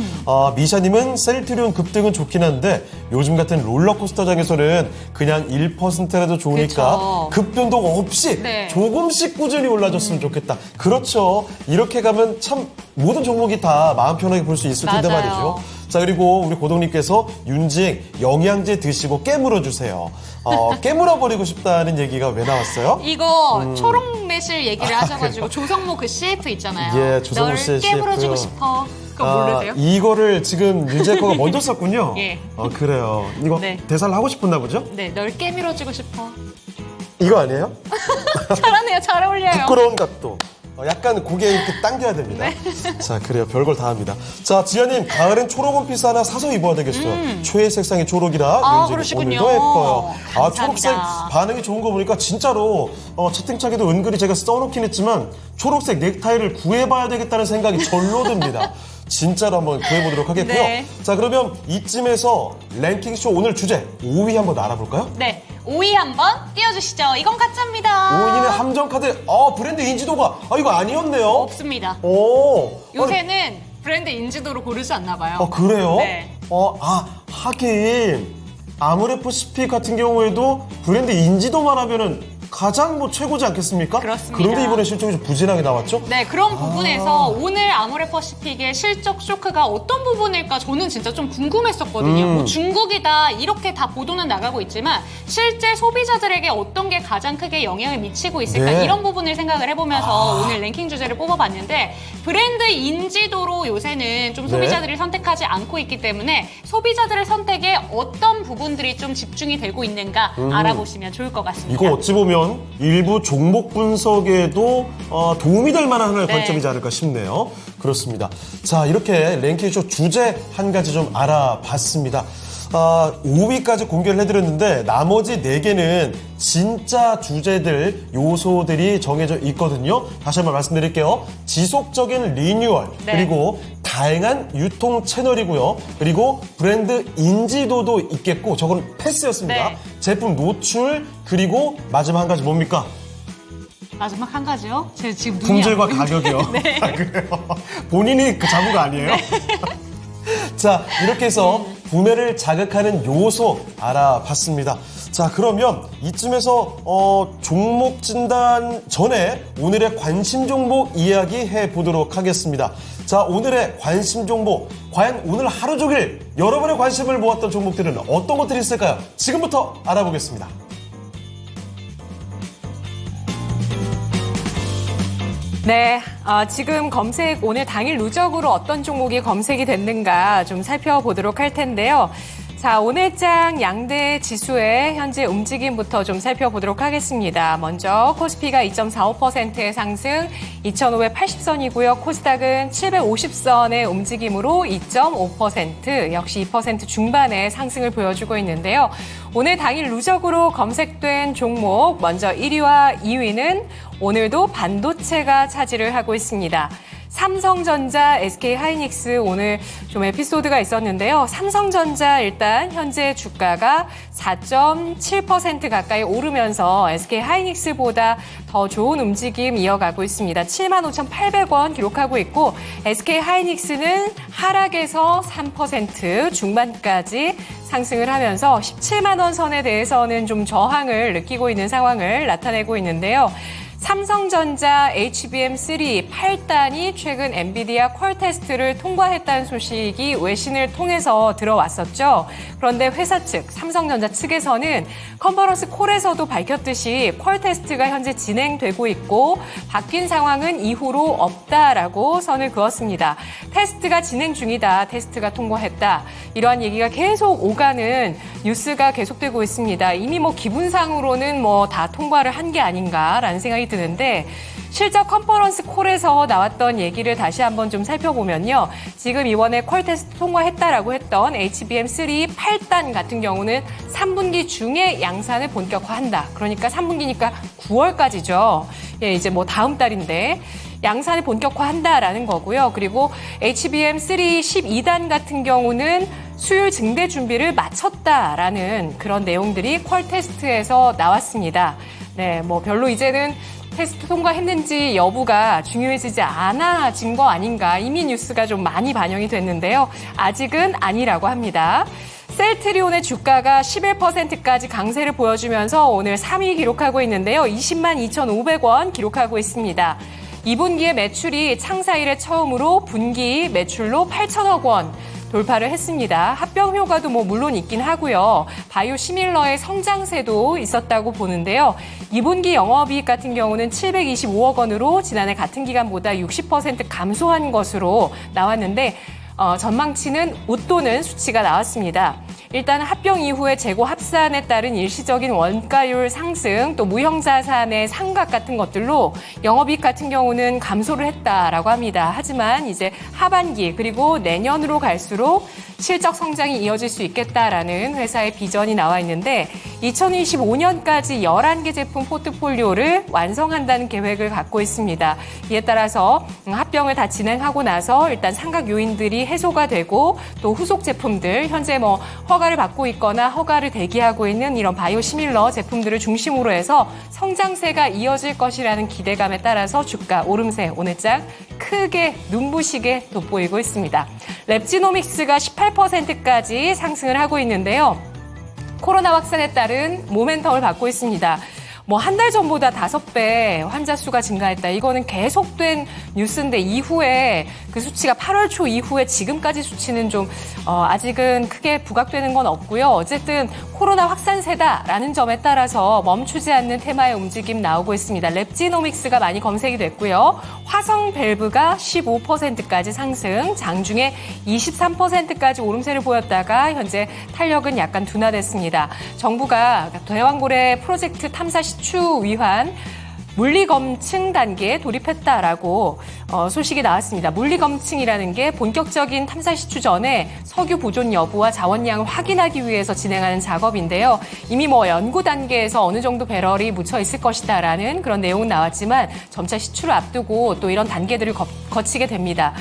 미샤님은 셀트리온 급등은 좋긴 한데 요즘 같은 롤러코스터장에서는 그냥 1%라도 좋으니까 그쵸. 급변동 없이 네. 조금씩 꾸준히 올라줬으면 좋겠다. 그렇죠. 이렇게 가면 참 모든 종목이 다 마음 편하게 볼 수 있을 텐데 맞아요. 말이죠. 자, 그리고 우리 고동님께서 윤지행 영양제 드시고 깨물어 주세요. 깨물어 버리고 싶다는 얘기가 왜 나왔어요? 이거 초록 매실 얘기를 하셔가지고 조성모 그 CF 있잖아요. 예, 조성모 씨의 널 깨물어주고 CF 요. 싶어. 그거 모르세요? 이거를 지금 윤지행 거가 먼저 썼군요. 예. 그래요. 이거 네. 대사를 하고 싶었나 보죠? 네, 널 깨밀어주고 싶어. 이거 아니에요? 잘하네요. 잘 어울려요. 부끄러운 각도. 약간 고개 이렇게 당겨야 됩니다. 네. 자, 그래요. 별걸 다 합니다. 자, 지아님, 가을엔 초록 원피스 하나 사서 입어야 되겠어요. 최애 색상이 초록이라 왠지 그러시군요. 오늘도 예뻐요. 감사합니다. 초록색 반응이 좋은 거 보니까 진짜로 채팅창에도 은근히 제가 써놓긴 했지만 초록색 넥타이를 구해봐야 되겠다는 생각이 절로 듭니다. 진짜로 한번 구해보도록 하겠고요. 네. 자, 그러면 이쯤에서 랭킹쇼 오늘 주제 5위 한번 알아볼까요? 네, 5위 한번 띄워주시죠. 이건 가짜입니다. 5위는 함정카드, 브랜드 인지도가, 이거 아니었네요. 없습니다. 오. 요새는 브랜드 인지도로 고르지 않나 봐요. 그래요? 네. 하긴 아모레퍼시픽 같은 경우에도 브랜드 인지도만 하면은 가장 최고지 않겠습니까? 그렇습니다. 그런데 이번에 실적이 좀 부진하게 나왔죠? 네, 그런 부분에서 오늘 아모레퍼시픽의 실적 쇼크가 어떤 부분일까 저는 진짜 좀 궁금했었거든요. 뭐 중국이다 이렇게 다 보도는 나가고 있지만 실제 소비자들에게 어떤 게 가장 크게 영향을 미치고 있을까 네. 이런 부분을 생각을 해보면서 오늘 랭킹 주제를 뽑아봤는데 브랜드 인지도로 요새는 좀 소비자들이 선택하지 않고 있기 때문에 소비자들의 선택에 어떤 부분들이 좀 집중이 되고 있는가 알아보시면 좋을 것 같습니다. 이거 어찌 보면 일부 종목 분석에도 도움이 될 만한 하나의 네. 관점이지 않을까 싶네요. 그렇습니다. 자, 이렇게 랭킹쇼 주제 한 가지 좀 알아봤습니다. 5위까지 공개를 해드렸는데 나머지 4개는 진짜 주제들, 요소들이 정해져 있거든요. 다시 한번 말씀드릴게요. 지속적인 리뉴얼, 네. 그리고 다양한 유통 채널이고요. 그리고 브랜드 인지도도 있겠고, 저건 패스였습니다. 네. 제품 노출, 그리고 마지막 한 가지 뭡니까? 마지막 한 가지요. 제가 지금 눈이 품질과 안 보이는데. 가격이요. 네. 그래요? 본인이 그 자부가 아니에요? 자, 이렇게 해서 구매를 자극하는 요소 알아봤습니다. 자, 그러면 이쯤에서 종목 진단 전에 오늘의 관심 종목 이야기해 보도록 하겠습니다. 자, 오늘의 관심 종목, 과연 오늘 하루 종일 여러분의 관심을 모았던 종목들은 어떤 것들이 있을까요? 지금부터 알아보겠습니다. 네, 지금 검색 오늘 당일 누적으로 어떤 종목이 검색이 됐는가 좀 살펴보도록 할 텐데요. 자, 오늘장 양대 지수의 현재 움직임부터 좀 살펴보도록 하겠습니다. 먼저 코스피가 2.45%의 상승 2,580선이고요. 코스닥은 750선의 움직임으로 2.5% 역시 2% 중반의 상승을 보여주고 있는데요. 오늘 당일 누적으로 검색된 종목 먼저 1위와 2위는 오늘도 반도체가 차지를 하고 있습니다. 삼성전자, SK하이닉스 오늘 좀 에피소드가 있었는데요. 삼성전자 일단 현재 주가가 4.7% 가까이 오르면서 SK하이닉스보다 더 좋은 움직임 이어가고 있습니다. 75,800원 기록하고 있고 SK하이닉스는 하락에서 3% 중반까지 상승을 하면서 17만 원 선에 대해서는 좀 저항을 느끼고 있는 상황을 나타내고 있는데요. 삼성전자 HBM3 8단이 최근 엔비디아 퀄 테스트를 통과했다는 소식이 외신을 통해서 들어왔었죠. 그런데 회사 측, 삼성전자 측에서는 컨퍼런스 콜에서도 밝혔듯이 퀄 테스트가 현재 진행되고 있고 바뀐 상황은 이후로 없다라고 선을 그었습니다. 테스트가 진행 중이다. 테스트가 통과했다. 이러한 얘기가 계속 오가는 뉴스가 계속되고 있습니다. 이미 기분상으로는 다 통과를 한 게 아닌가라는 생각이 드는데 실적 컨퍼런스 콜에서 나왔던 얘기를 다시 한번 좀 살펴보면요. 지금 이번에 퀄 테스트 통과했다라고 했던 HBM3 8단 같은 경우는 3분기 중에 양산을 본격화한다. 그러니까 3분기니까 9월까지죠. 예, 이제 다음 달인데 양산을 본격화한다라는 거고요. 그리고 HBM3 12단 같은 경우는 수율 증대 준비를 마쳤다라는 그런 내용들이 퀄 테스트에서 나왔습니다. 네, 별로 이제는 테스트 통과했는지 여부가 중요해지지 않아진 거 아닌가. 이미 뉴스가 좀 많이 반영이 됐는데요. 아직은 아니라고 합니다. 셀트리온의 주가가 11%까지 강세를 보여주면서 오늘 3위 기록하고 있는데요. 20만 2,500원 기록하고 있습니다. 2분기의 매출이 창사 이래 처음으로 분기 매출로 8천억 원 돌파를 했습니다. 합병 효과도 물론 있긴 하고요. 바이오 시밀러의 성장세도 있었다고 보는데요. 2분기 영업이익 같은 경우는 725억 원으로 지난해 같은 기간보다 60% 감소한 것으로 나왔는데 전망치는 웃도는 수치가 나왔습니다. 일단 합병 이후에 재고 합산에 따른 일시적인 원가율 상승, 또 무형자산의 상각 같은 것들로 영업이익 같은 경우는 감소를 했다라고 합니다. 하지만 이제 하반기 그리고 내년으로 갈수록 실적 성장이 이어질 수 있겠다라는 회사의 비전이 나와 있는데 2025년까지 11개 제품 포트폴리오를 완성한다는 계획을 갖고 있습니다. 이에 따라서 합병을 다 진행하고 나서 일단 상각 요인들이 해소가 되고 또 후속 제품들 현재 허가를 받고 있거나 허가를 대기하고 있는 이런 바이오 시밀러 제품들을 중심으로 해서 성장세가 이어질 것이라는 기대감에 따라서 주가 오름세 오늘장 크게 눈부시게 돋보이고 있습니다. 랩지노믹스가 18%까지 상승을 하고 있는데요. 코로나 확산에 따른 모멘텀을 받고 있습니다. 한 달 전보다 5배 환자 수가 증가했다. 이거는 계속된 뉴스인데 이후에 그 수치가 8월 초 이후에 지금까지 수치는 좀 아직은 크게 부각되는 건 없고요. 어쨌든 코로나 확산세다라는 점에 따라서 멈추지 않는 테마의 움직임 나오고 있습니다. 랩지노믹스가 많이 검색이 됐고요. 화성 밸브가 15%까지 상승, 장중에 23%까지 오름세를 보였다가 현재 탄력은 약간 둔화됐습니다. 정부가 대왕고래 프로젝트 탐사 시추 위한 물리검증 단계에 돌입했다라고 소식이 나왔습니다. 물리검증이라는 게 본격적인 탐사 시추 전에 석유 보존 여부와 자원량을 확인하기 위해서 진행하는 작업인데요. 이미 연구 단계에서 어느 정도 배럴이 묻혀 있을 것이다라는 그런 내용은 나왔지만 점차 시추를 앞두고 또 이런 단계들을 거치게 됩니다.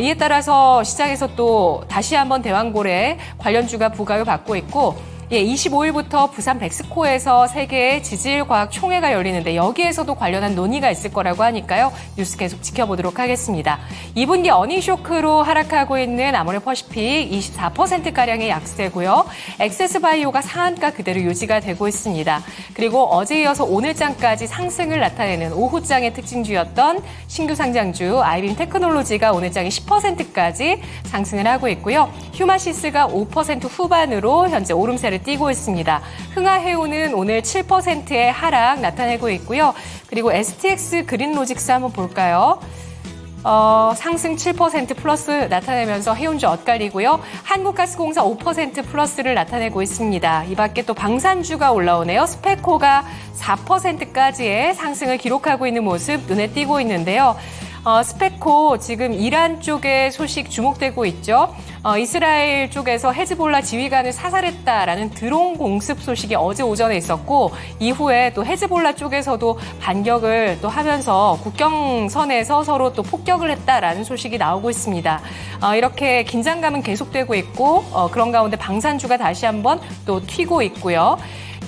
이에 따라서 시장에서 또 다시 한번 대왕고래 관련주가 부각을 받고 있고 25일부터 부산 백스코에서 세계 지질과학 총회가 열리는데 여기에서도 관련한 논의가 있을 거라고 하니까요. 뉴스 계속 지켜보도록 하겠습니다. 2분기 어닝 쇼크로 하락하고 있는 아모레퍼시픽 24%가량의 약세고요. 엑세스바이오가 상한가 그대로 유지가 되고 있습니다. 그리고 어제 이어서 오늘장까지 상승을 나타내는 오후장의 특징주였던 신규 상장주 아이빔 테크놀로지가 오늘장에 10%까지 상승을 하고 있고요. 휴마시스가 5% 후반으로 현재 오름세를 고개를 띄고 있습니다. 흥하해운은 오늘 7%의 하락 나타내고 있고요. 그리고 STX 그린로직스 한번 볼까요? 상승 7% 플러스 나타내면서 해운주 엇갈리고요. 한국가스공사 5% 플러스를 나타내고 있습니다. 이 밖에 또 방산주가 올라오네요. 스페코가 4%까지의 상승을 기록하고 있는 모습 눈에 띄고 있는데요. 스페코 지금 이란 쪽의 소식 주목되고 있죠. 이스라엘 쪽에서 헤즈볼라 지휘관을 사살했다라는 드론 공습 소식이 어제 오전에 있었고 이후에 또 헤즈볼라 쪽에서도 반격을 또 하면서 국경선에서 서로 또 폭격을 했다라는 소식이 나오고 있습니다. 이렇게 긴장감은 계속되고 있고 그런 가운데 방산주가 다시 한번 또 튀고 있고요.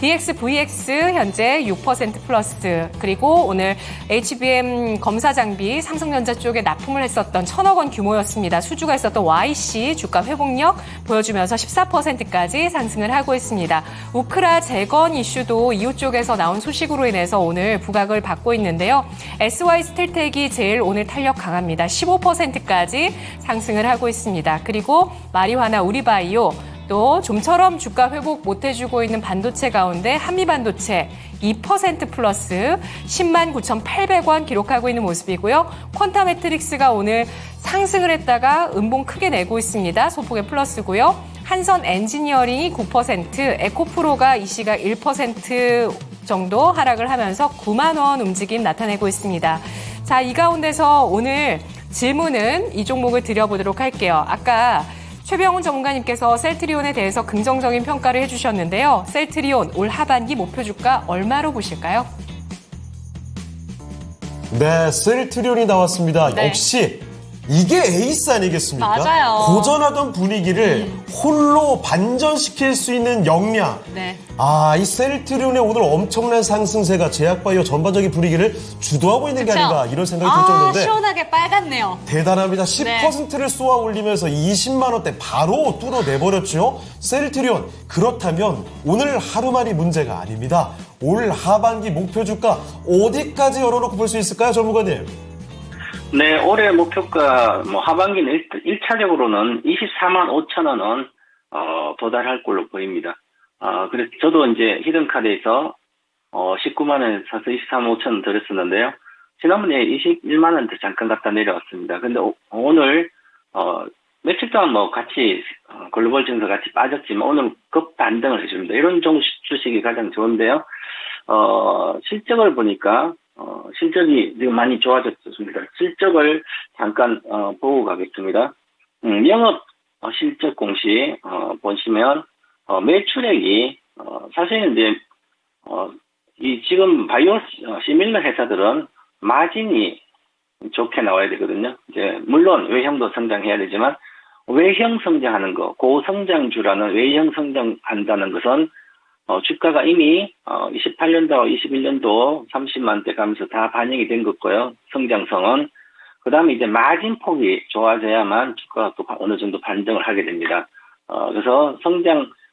DX, VX 현재 6% 플러스, 그리고 오늘 HBM 검사 장비 삼성전자 쪽에 납품을 했었던 1,000억 원 규모였습니다. 수주가 있었던 YC 주가 회복력 보여주면서 14%까지 상승을 하고 있습니다. 우크라 재건 이슈도 이웃 쪽에서 나온 소식으로 인해서 오늘 부각을 받고 있는데요. SY 스텔텍이 제일 오늘 탄력 강합니다. 15%까지 상승을 하고 있습니다. 그리고 마리화나 우리바이오 또 좀처럼 주가 회복 못해주고 있는 반도체 가운데 한미반도체 2% 플러스 10만 9,800원 기록하고 있는 모습이고요. 퀀타매트릭스가 오늘 상승을 했다가 음봉 크게 내고 있습니다. 소폭의 플러스고요. 한선 엔지니어링이 9%, 에코프로가 이 시각 1% 정도 하락을 하면서 9만 원 움직임 나타내고 있습니다. 자, 이 가운데서 오늘 질문은 이 종목을 드려보도록 할게요. 아까 최병훈 전문가님께서 셀트리온에 대해서 긍정적인 평가를 해주셨는데요. 셀트리온 올 하반기 목표 주가 얼마로 보실까요? 네, 셀트리온이 나왔습니다. 네. 역시 이게 에이스 아니겠습니까? 맞아요. 고전하던 분위기를 홀로 반전시킬 수 있는 역량. 네. 이 셀트리온의 오늘 엄청난 상승세가 제약바이오 전반적인 분위기를 주도하고 있는 게 그쵸? 아닌가 이런 생각이 들 정도인데 시원하게 빨갛네요. 대단합니다. 10%를 쏘아 올리면서 20만 원대 바로 뚫어내버렸죠. 셀트리온. 그렇다면 오늘 하루만이 문제가 아닙니다. 올 하반기 목표 주가 어디까지 열어놓고 볼 수 있을까요, 전문가님? 네, 올해 목표가 하반기는 1차적으로는 24만 5천 원은 도달할 걸로 보입니다. 그래서 저도 이제 히든카드에서 19만 원에 사서 24만 5천 원 들었었는데요. 지난번에 21만 원대 잠깐 갖다 내려왔습니다. 근데 오늘 며칠 동안 같이 글로벌 증서 같이 빠졌지만 오늘 급 반등을 해줍니다. 이런 종목 주식이 가장 좋은데요. 실적을 보니까 실적이 지금 많이 좋아졌습니다. 실적을 잠깐 보고 가겠습니다. 영업 실적 공시 보시면 매출액이 사실은 이제 이 지금 바이오 시밀러 회사들은 마진이 좋게 나와야 되거든요. 이제 물론 외형도 성장해야 되지만 외형 성장하는 거, 고성장주라는 외형 성장한다는 것은 주가가 이미 28년도, 21년도 30만 대 가면서 다 반영이 된 거고요. 성장성은. 그 다음에 이제 마진 폭이 좋아져야만 주가가 또 어느 정도 반등을 하게 됩니다. 그래서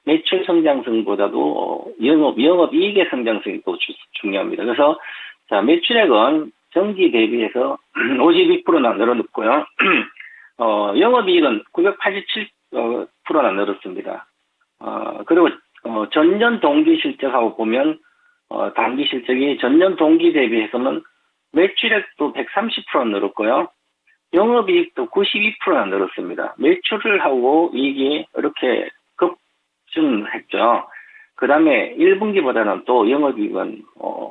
매출 성장성보다도 영업 이익의 성장성이 또 중요합니다. 그래서 자, 매출액은 전기 대비해서 52%나 늘어났고요. 영업이익은 987%나 늘었습니다. 그리고 전년 동기 실적하고 보면 당기 실적이 전년 동기 대비해서는 매출액도 130% 늘었고요. 영업이익도 92%나 늘었습니다. 매출을 하고 이익이 이렇게 급증했죠. 그 다음에 1분기보다는 또 영업이익은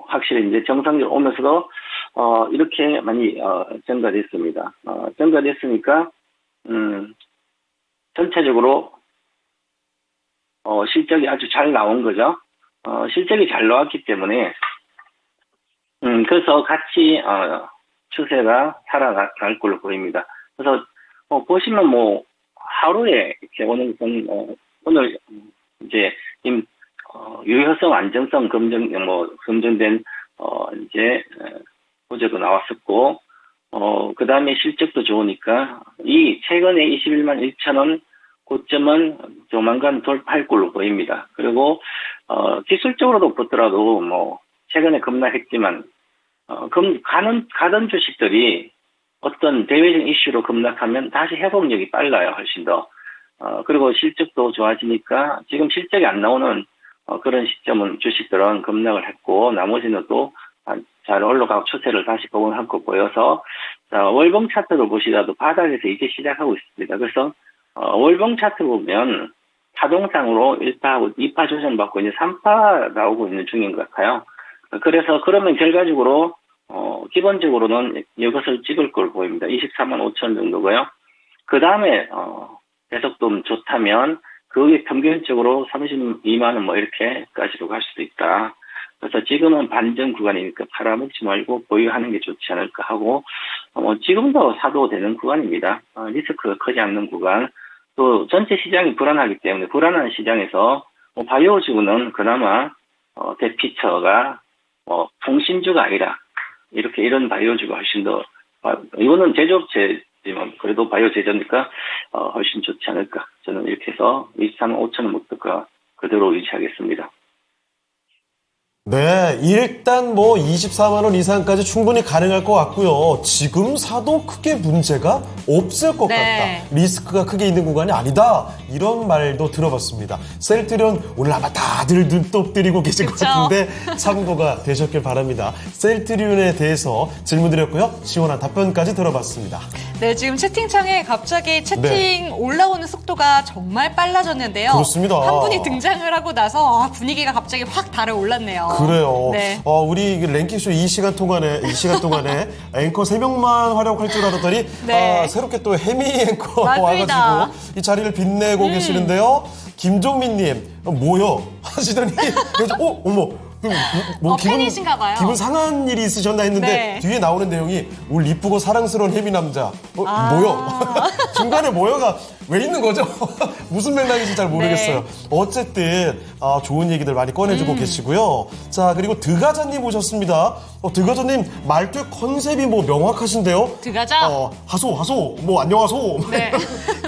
확실히 이제 정상적으로 오면서도 이렇게 많이 증가됐습니다. 증가됐으니까 전체적으로 실적이 아주 잘 나온 거죠. 실적이 잘 나왔기 때문에 그래서 같이 추세가 살아날 걸로 보입니다. 그래서 보시면 하루에 이렇게 오늘 이제 유효성, 안정성 검증된 이제 호재도 나왔었고 그 다음에 실적도 좋으니까 이 최근에 21만 1천 원 고점은 조만간 돌파할 걸로 보입니다. 그리고 기술적으로도 보더라도 최근에 급락했지만 가던 주식들이 어떤 대외적 이슈로 급락하면 다시 회복력이 빨라요. 훨씬 더. 그리고 실적도 좋아지니까 지금 실적이 안 나오는 그런 시점은 주식들은 급락을 했고 나머지는 또 잘 올라가고 추세를 다시 복원할 거 보여서 월봉 차트를 보시라도 바닥에서 이제 시작하고 있습니다. 그래서 월봉 차트 보면 파동상으로 1파하고 2파 조정받고 이제 3파 나오고 있는 중인 것 같아요. 그래서 그러면 결과적으로 기본적으로는 이것을 찍을 걸 보입니다. 24만 5천 정도고요. 그 다음에 계속 좀 좋다면 그게 평균적으로 32만 원 뭐 이렇게까지로 갈 수도 있다. 그래서 지금은 반전 구간이니까 팔아먹지 말고 보유하는 게 좋지 않을까 하고 지금도 사도 되는 구간입니다. 리스크가 크지 않는 구간. 또 전체 시장이 불안하기 때문에 불안한 시장에서 바이오주는 그나마 대피처가 통신주가 아니라 이런 바이오주가 훨씬 더 이거는 제조업체지만 그래도 바이오 제조니까 훨씬 좋지 않을까. 저는 이렇게 해서 23만 5천 원 목표가 그대로 유지하겠습니다. 네, 일단 뭐 24만 원 이상까지 충분히 가능할 것 같고요. 지금 사도 크게 문제가 없을 것 네. 같다. 리스크가 크게 있는 구간이 아니다. 이런 말도 들어봤습니다. 셀트리온 오늘 아마 다들 눈독 들이고 계신 것 그쵸? 같은데 참고가 되셨길 바랍니다. 셀트리온에 대해서 질문 드렸고요. 시원한 답변까지 들어봤습니다. 네, 지금 채팅창에 갑자기 채팅 네. 올라오는 속도가 정말 빨라졌는데요. 그렇습니다. 한 분이 등장을 하고 나서 분위기가 갑자기 확 달아올랐네요. 그래요. 네. 우리 랭킹쇼 이 시간 동안에 앵커 3명만 활약할 줄 알았더니 네. 새롭게 또 해미 앵커 맞습니다. 와가지고 이 자리를 빛내고 계시는데요. 김종민님 뭐요 하시더니 어머. 팬이신가 봐요. 기분 상한 일이 있으셨나 했는데 네. 뒤에 나오는 내용이 올 이쁘고 사랑스러운 해미 남자. 뭐요? 중간에 뭐요가 왜 있는 거죠? 무슨 맥락인지 잘 모르겠어요. 네. 어쨌든 좋은 얘기들 많이 꺼내주고 계시고요. 자, 그리고 드가자님 오셨습니다. 드가자님 말투 컨셉이 뭐 명확하신데요. 드가자? 하소 뭐 안녕하소. 네.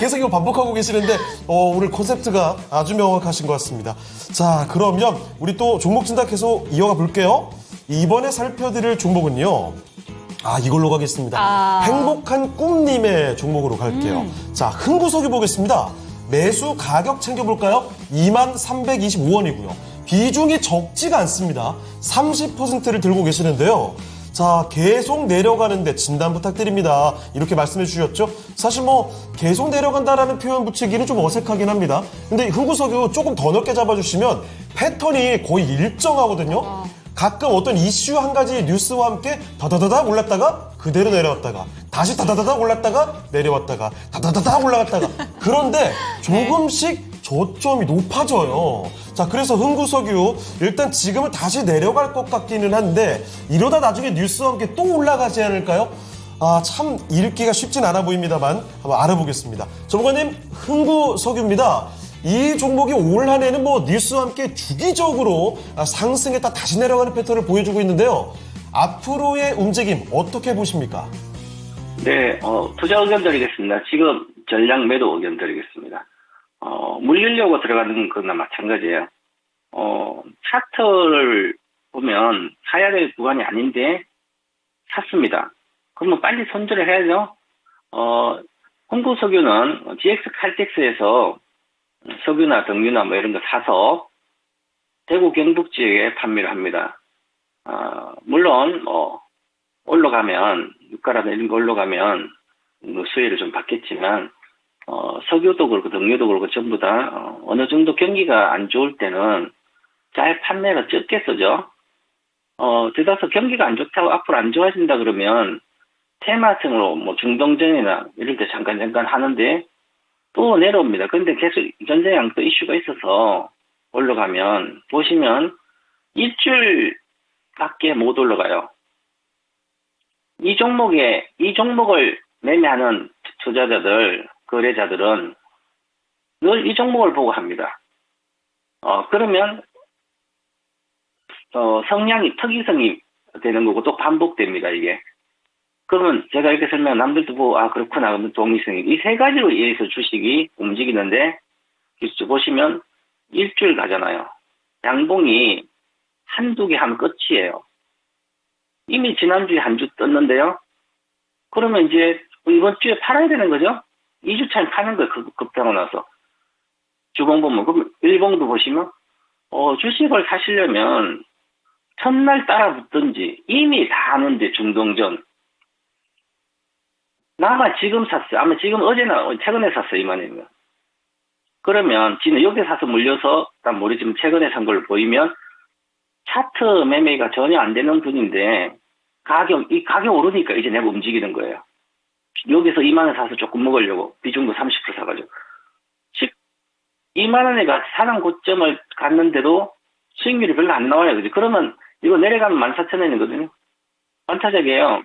계속 이거 반복하고 계시는데 오늘 콘셉트가 아주 명확하신 것 같습니다. 자, 그러면 우리 또 종목 진단 계속 이어가 볼게요. 이번에 살펴드릴 종목은요. 이걸로 가겠습니다. 행복한 꿈님의 종목으로 갈게요. 자, 흥구석유 보겠습니다. 매수 가격 챙겨볼까요? 2325원이고요. 비중이 적지가 않습니다. 30%를 들고 계시는데요. 자, 계속 내려가는데 진단 부탁드립니다. 이렇게 말씀해 주셨죠? 사실 뭐 계속 내려간다라는 표현 붙이기는 좀 어색하긴 합니다. 근데 흥구석유 조금 더 넓게 잡아주시면 패턴이 거의 일정하거든요. 가끔 어떤 이슈 한 가지 뉴스와 함께 다다다닥 올랐다가 그대로 내려왔다가 다시 다다다닥 올랐다가 내려왔다가 다다다닥 올라갔다가 그런데 조금씩 저점이 높아져요. 자, 그래서 흥구석유 일단 지금은 다시 내려갈 것 같기는 한데 이러다 나중에 뉴스와 함께 또 올라가지 않을까요? 참 읽기가 쉽진 않아 보입니다만 한번 알아보겠습니다. 전문가님, 흥구석유입니다. 이 종목이 올 한 해는 뭐 뉴스와 함께 주기적으로 상승했다 다시 내려가는 패턴을 보여주고 있는데요. 앞으로의 움직임 어떻게 보십니까? 네, 투자 의견 드리겠습니다. 지금 전량 매도 의견 드리겠습니다. 물리려고 들어가는 거나 마찬가지예요. 차트를 보면 사야 될 구간이 아닌데 샀습니다. 그러면 빨리 손절을 해야죠. 흥구석유는 GX 칼텍스에서 석유나 등유나 뭐 이런 거 사서 대구 경북 지역에 판매를 합니다. 물론 올라가면 유가라든가 이런 거 올라가면 수혜를 좀 받겠지만 석유도 그렇고 등유도 그렇고 전부 다 어느 정도 경기가 안 좋을 때는 잘 판매가 적게 쓰죠. 대다수 경기가 안 좋다고 앞으로 안 좋아진다 그러면 테마성으로 뭐 중동전이나 이럴 때 잠깐 하는데 또 내려옵니다. 그런데 계속 전쟁양 또 이슈가 있어서 올라가면 보시면 일주일밖에 못 올라가요. 이 종목을 매매하는 투자자들, 거래자들은 늘 이 종목을 보고 합니다. 그러면 특이성이 되는 거고 또 반복됩니다, 이게. 그러면 제가 이렇게 설명하면 남들도 보고 그렇구나 그러면 동의성이 이 세 가지로 의해서 주식이 움직이는데 보시면 일주일 가잖아요. 양봉이 한두 개 하면 끝이에요. 이미 지난주에 한 주 떴는데요. 그러면 이제 이번 주에 팔아야 되는 거죠. 2주 차에 파는 거예요. 급등하고 나서. 주봉 보면, 그럼 일봉도 보시면, 주식을 사시려면 첫날 따라 붙든지 이미 다 아는데 중동전. 나가 지금 샀어요. 아마 지금 어제나 최근에 샀어요. 이만이면. 그러면 지는 여기 사서 물려서 난 모르지만 최근에 산 걸로 보이면 차트 매매가 전혀 안 되는 분인데 이 가격 오르니까 이제 내가 움직이는 거예요. 여기서 2만 원 사서 조금 먹으려고 비중도 30% 사가지고 2만 원에 사는 고점을 갔는데도 수익률이 별로 안 나와요. 그지? 그러면 이거 내려가면 14,000원이거든요. 반타작이에요.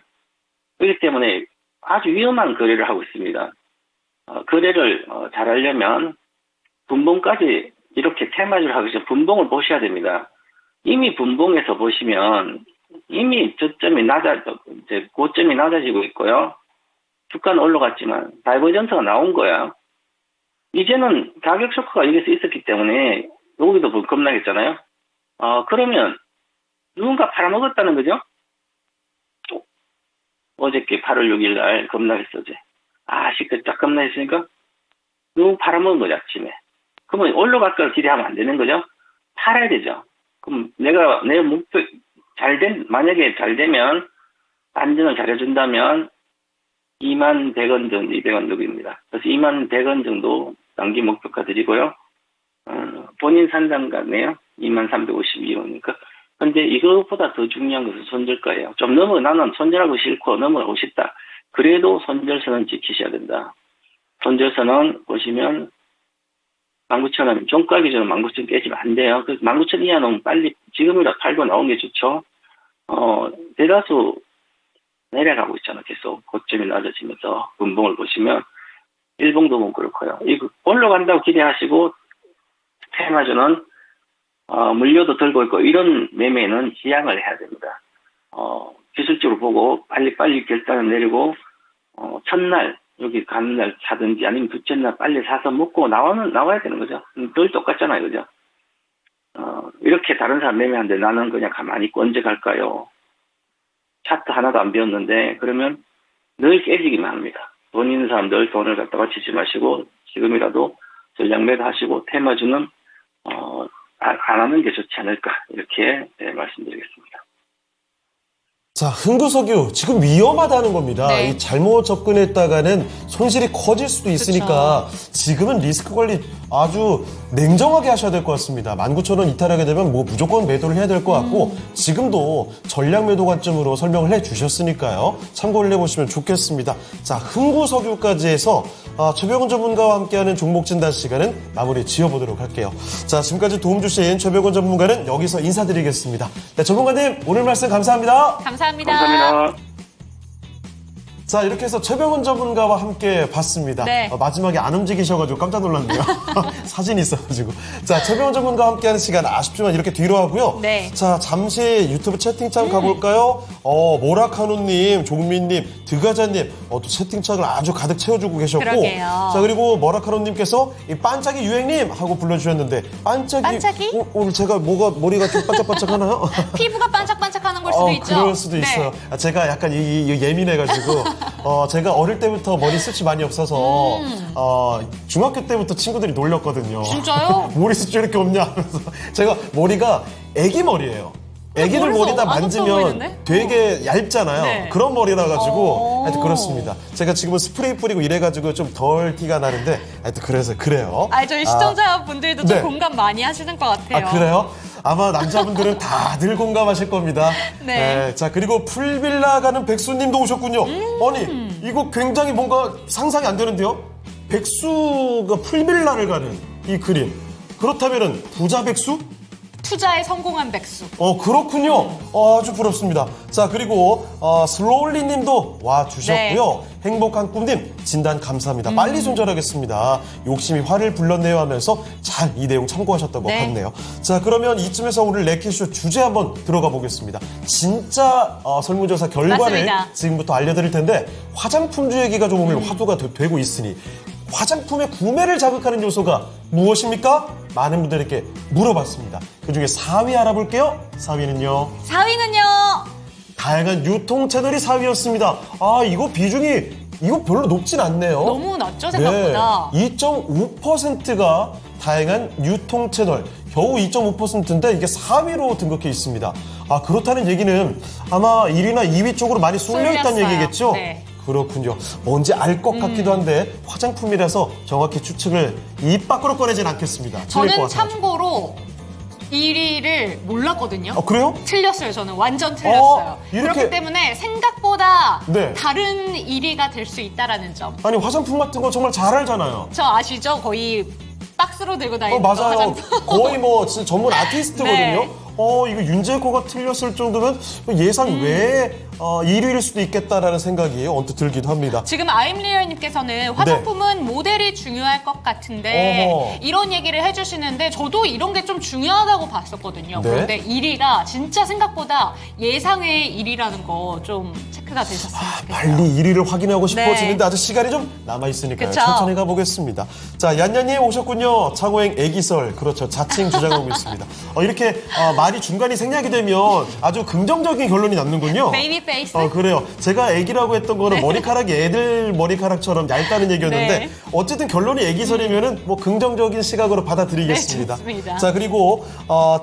그렇기 때문에 아주 위험한 거래를 하고 있습니다. 거래를 잘하려면 분봉까지 이렇게 테마주를 하기 전에 분봉을 보셔야 됩니다. 이미 분봉에서 보시면 이미 저점이 이제 고점이 낮아지고 있고요. 주가는 올라갔지만 다이버전스가 나온 거야. 이제는 가격 쇼크가 여기서 있었기 때문에 여기도 급락했잖아요. 그러면 누군가 팔아먹었다는 거죠? 어저께 8월 6일 날 급락했어, 어제. 시끄럽 딱 급락했으니까 누구 팔아먹은 거죠, 아침에. 그러면 올라갈 걸 기대하면 안 되는 거죠? 팔아야 되죠. 그럼 내 목표, 만약에 잘 되면, 안전을 잘해준다면, 2만 100원 정도, 200원 정도입니다. 그래서 2만 100원 정도 단기 목표가 드리고요. 본인 산단가네요. 2만 352원이니까. 근데 이것보다 더 중요한 것은 손절가예요. 좀 나는 손절하고 싫고 넘어가고 싶다. 그래도 손절선은 지키셔야 된다. 손절선은 보시면 19,000원, 종가 기준으로 19,000원 깨지면 안 돼요. 그래서 19,000원 이하 너무 빨리 지금이라 팔고 나온 게 좋죠. 대다수 내려가고 있잖아. 계속 고점이 낮아지면서 분봉을 보시면 일봉도 못 그렇고요. 이거 올라간다고 기대하시고 테마주는 물려도 들고 있고 이런 매매는 지양을 해야 됩니다. 기술적으로 보고 빨리 결단을 내리고 첫날 여기 가는 날 사든지 아니면 둘째 날 빨리 사서 먹고 나와야 되는 거죠. 늘 똑같잖아요, 그죠? 이렇게 다른 사람 매매하는데 나는 그냥 가만히 있고 언제 갈까요? 차트 하나도 안 배웠는데 그러면 늘 깨지기만 합니다. 돈 있는 사람 늘 돈을 갖다가 치지 마시고 지금이라도 전략 매도하시고 테마주는 안 하는 게 좋지 않을까 이렇게 말씀드리겠습니다. 자, 흥구석유 지금 위험하다는 겁니다. 네. 이 잘못 접근했다가는 손실이 커질 수도 있으니까 지금은 리스크 관리 아주 냉정하게 하셔야 될 것 같습니다. 19,000원 이탈하게 되면 뭐 무조건 매도를 해야 될 것 같고 지금도 전략 매도 관점으로 설명을 해주셨으니까요. 참고를 해보시면 좋겠습니다. 자, 흥구석유까지 해서 최병훈 전문가와 함께하는 종목 진단 시간은 마무리 지어보도록 할게요. 자, 지금까지 도움 주신 최병훈 전문가는 여기서 인사드리겠습니다. 네, 전문가님 오늘 말씀 감사합니다. 감사합니다. 감사합니다. 자, 이렇게 해서 최병훈 전문가와 함께 봤습니다. 네. 마지막에 안 움직이셔가지고 깜짝 놀랐네요. 사진이 있어가지고. 자, 최병훈 전문가와 함께하는 시간 아쉽지만 이렇게 뒤로 하고요. 네. 자, 잠시 유튜브 채팅창 가볼까요? 모라카노님, 종민님, 드가자님, 또 채팅창을 아주 가득 채워주고 계셨고. 그러게요. 자, 그리고 모라카노님께서 이 반짝이 유행님 하고 불러주셨는데, 반짝이? 오늘 제가 머리가 좀 반짝반짝하나요? 피부가 반짝반짝하는 걸 수도 있죠. 그럴 수도 네. 있어요. 제가 약간 예민해가지고 제가 어릴 때부터 머리 숱이 많이 없어서 중학교 때부터 친구들이 놀렸거든요. 진짜요? 머리 숱이 이렇게 없냐 하면서 제가 머리가 애기 머리예요. 애기들 머리가 머리 다 안 없어 만지면 보이는데? 되게 얇잖아요. 네. 그런 머리라 가지고 하여튼 오. 그렇습니다. 제가 지금은 스프레이 뿌리고 이래가지고 좀 덜 티가 나는데 하여튼 그래서 그래요. 저희 시청자분들도 좀 네. 공감 많이 하시는 것 같아요. 그래요? 아마 남자분들은 다들 공감하실 겁니다. 네. 자, 그리고 풀빌라 가는 백수님도 오셨군요. 아니, 이거 굉장히 뭔가 상상이 안 되는데요? 백수가 풀빌라를 가는 이 그림. 그렇다면은 부자 백수? 투자에 성공한 백수. 그렇군요. 아주 부럽습니다. 자, 그리고 슬로울리 님도 와주셨고요. 행복한 꿈님 진단 감사합니다. 빨리 손절하겠습니다. 욕심이 화를 불렀네요 하면서 잘 이 내용 참고하셨다고 네. 같네요. 자, 그러면 이쯤에서 오늘 레키쇼 주제 한번 들어가 보겠습니다. 진짜 설문조사 결과를 맞습니다. 지금부터 알려드릴 텐데 화장품주 얘기가 좀 오늘 화두가 되고 있으니 화장품의 구매를 자극하는 요소가 무엇입니까? 많은 분들에게 물어봤습니다. 그중에 4위 알아볼게요. 4위는요. 4위는요. 다양한 유통 채널이 4위였습니다. 이거 비중이 이거 별로 높진 않네요. 너무 낮죠, 생각보다. 네, 2.5%가 다양한 유통 채널 겨우 2.5%인데 이게 4위로 등극해 있습니다. 아, 그렇다는 얘기는 아마 1위나 2위 쪽으로 많이 쏠려 있다는 쏠렸어요. 얘기겠죠? 네. 그렇군요. 뭔지 알 것 같기도 한데 화장품이라서 정확히 추측을 입 밖으로 꺼내진 않겠습니다. 틀릴 것 저는 같아가지고. 참고로 1위를 몰랐거든요. 그래요? 틀렸어요. 저는 완전 틀렸어요. 이렇게- 그렇기 때문에 생각보다 네. 다른 1위가 될 수 있다라는 점. 아니, 화장품 같은 거 정말 잘 알잖아요. 저 아시죠? 거의 박스로 들고 다니는 맞아요. 화장품. 거의 뭐 진짜 전문 아티스트거든요. 네. 이거 윤재코가 틀렸을 정도면 예상 외에 1위일 수도 있겠다라는 생각이 언뜻 들기도 합니다. 지금 아임리얼님께서는 화장품은 모델이 중요할 것 같은데 네. 어허. 이런 얘기를 해주시는데 저도 이런 게 좀 중요하다고 봤었거든요. 네. 그런데 1위가 진짜 생각보다 예상외의 1위라는 거 좀 체크가 되셨으면 좋겠어요. 빨리 1위를 확인하고 싶어지는데 네. 아직 시간이 좀 남아있으니까요. 그쵸? 천천히 가보겠습니다. 자, 얀얀님 오셨군요. 창호행 애기설. 그렇죠. 자칭 주장하고 있습니다. 이렇게 말이 중간이 생략이 되면 아주 긍정적인 결론이 남는군요. 베이비 페이스? 그래요. 제가 애기라고 했던 거는 머리카락이 애들 머리카락처럼 얇다는 얘기였는데 네. 어쨌든 결론이 애기설이면은 뭐 긍정적인 시각으로 받아들이겠습니다. 네, 좋습니다. 자, 그리고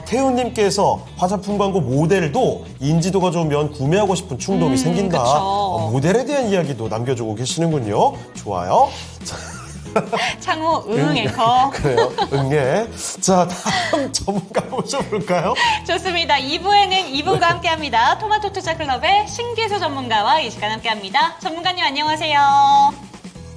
태훈님께서 화장품 광고 모델도 인지도가 좋으면 구매하고 싶은 충동이 생긴다. 그쵸. 모델에 대한 이야기도 남겨주고 계시는군요. 좋아요. 창호 응 앵커. 그래요. 응애. 자, 다음 전문가 모셔볼까요? 좋습니다. 2부에는 이분과 함께합니다. 토마토 투자클럽의 신기수 전문가와 이 시간 함께합니다. 전문가님 안녕하세요.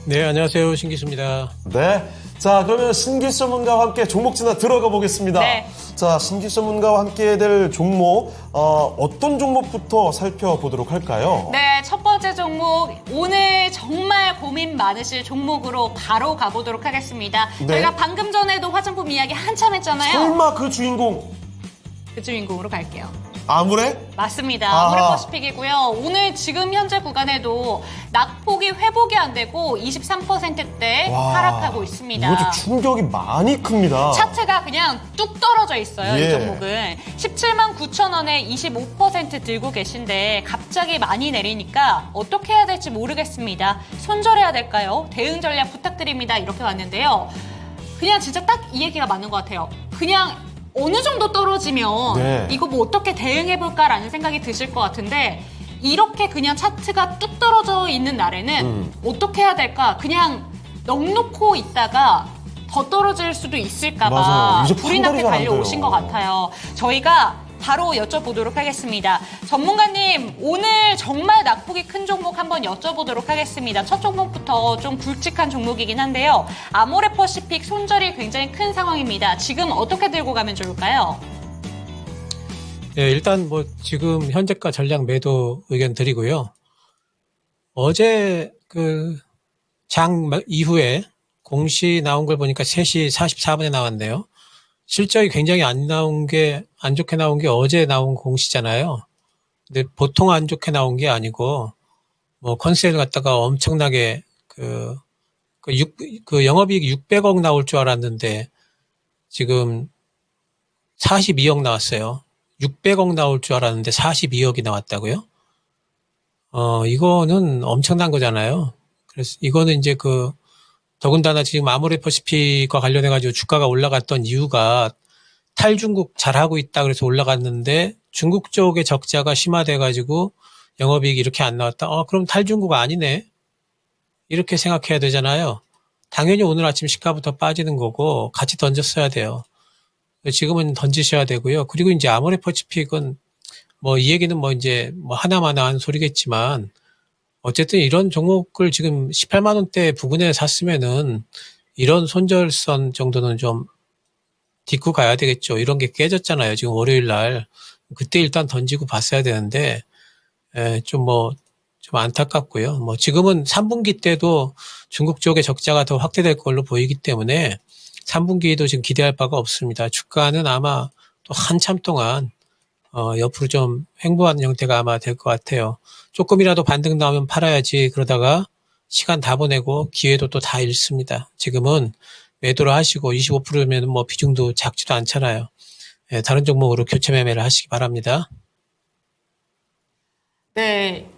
네, 안녕하세요. 신기수입니다. 네. 자, 그러면 신기수 전문가와 함께 종목 진단 들어가 보겠습니다. 네. 자, 신기수 전문가와 함께 될 종목, 어떤 종목부터 살펴보도록 할까요? 네, 첫 번째 종목 오늘 정말 고민 많으실 종목으로 바로 가보도록 하겠습니다. 네. 저희가 방금 전에도 화장품 이야기 한참 했잖아요. 설마 그 주인공, 그 주인공으로 갈게요. 아무래? 맞습니다. 아하. 아모레퍼시픽이고요. 오늘 지금 현재 구간에도 낙폭이 회복이 안 되고 23%대 와, 하락하고 있습니다. 이거 좀 충격이 많이 큽니다. 차트가 그냥 뚝 떨어져 있어요. 예. 이 종목은 17만 9천 원에 25% 들고 계신데 갑자기 많이 내리니까 어떻게 해야 될지 모르겠습니다. 손절해야 될까요? 대응 전략 부탁드립니다. 이렇게 왔는데요. 그냥 진짜 딱 이 얘기가 맞는 것 같아요. 그냥 어느 정도 떨어지면 네. 이거 뭐 어떻게 대응해볼까라는 생각이 드실 것 같은데 이렇게 그냥 차트가 뚝 떨어져 있는 날에는 어떻게 해야 될까? 그냥 넉놓고 있다가 더 떨어질 수도 맞아요. 있을까봐 이제 불이 판단이 나게 잘안 달려오신 돼요. 것 같아요. 저희가 바로 여쭤보도록 하겠습니다. 전문가님, 오늘 정말 낙폭이 큰 종목 한번 여쭤보도록 하겠습니다. 첫 종목부터 좀 굵직한 종목이긴 한데요. 아모레퍼시픽 손절이 굉장히 큰 상황입니다. 지금 어떻게 들고 가면 좋을까요? 네, 일단 뭐 지금 현재가 전략 매도 의견 드리고요. 어제 그 장 이후에 공시 나온 걸 보니까 3시 44분에 나왔네요. 실적이 굉장히 안 좋게 나온 게 어제 나온 공시잖아요. 근데 보통 안 좋게 나온 게 아니고, 뭐 컨셉을 갖다가 엄청나게 그 영업이익 600억 나올 줄 알았는데, 지금 42억 나왔어요. 600억 나올 줄 알았는데 42억이 나왔다고요? 이거는 엄청난 거잖아요. 그래서 이거는 이제 더군다나 지금 아모레퍼시픽과 관련해가지고 주가가 올라갔던 이유가 탈중국 잘하고 있다 그래서 올라갔는데 중국 쪽의 적자가 심화돼가지고 영업이익이 이렇게 안 나왔다. 그럼 탈중국 아니네. 이렇게 생각해야 되잖아요. 당연히 오늘 아침 시가부터 빠지는 거고 같이 던졌어야 돼요. 지금은 던지셔야 되고요. 그리고 이제 아모레퍼시픽은 뭐 이 얘기는 뭐 이제 뭐 하나마나 한 소리겠지만 어쨌든 이런 종목을 지금 18만 원대 부근에 샀으면은 이런 손절선 정도는 좀 딛고 가야 되겠죠. 이런 게 깨졌잖아요. 지금 월요일 날. 그때 일단 던지고 봤어야 되는데, 좀 안타깝고요. 뭐 지금은 3분기 때도 중국 쪽의 적자가 더 확대될 걸로 보이기 때문에 3분기에도 지금 기대할 바가 없습니다. 주가는 아마 또 한참 동안 옆으로 좀 횡보하는 형태가 아마 될 것 같아요. 조금이라도 반등 나오면 팔아야지 그러다가 시간 다 보내고 기회도 또 다 잃습니다. 지금은 매도를 하시고 25%면 뭐 비중도 작지도 않잖아요. 다른 종목으로 교체 매매를 하시기 바랍니다. 네.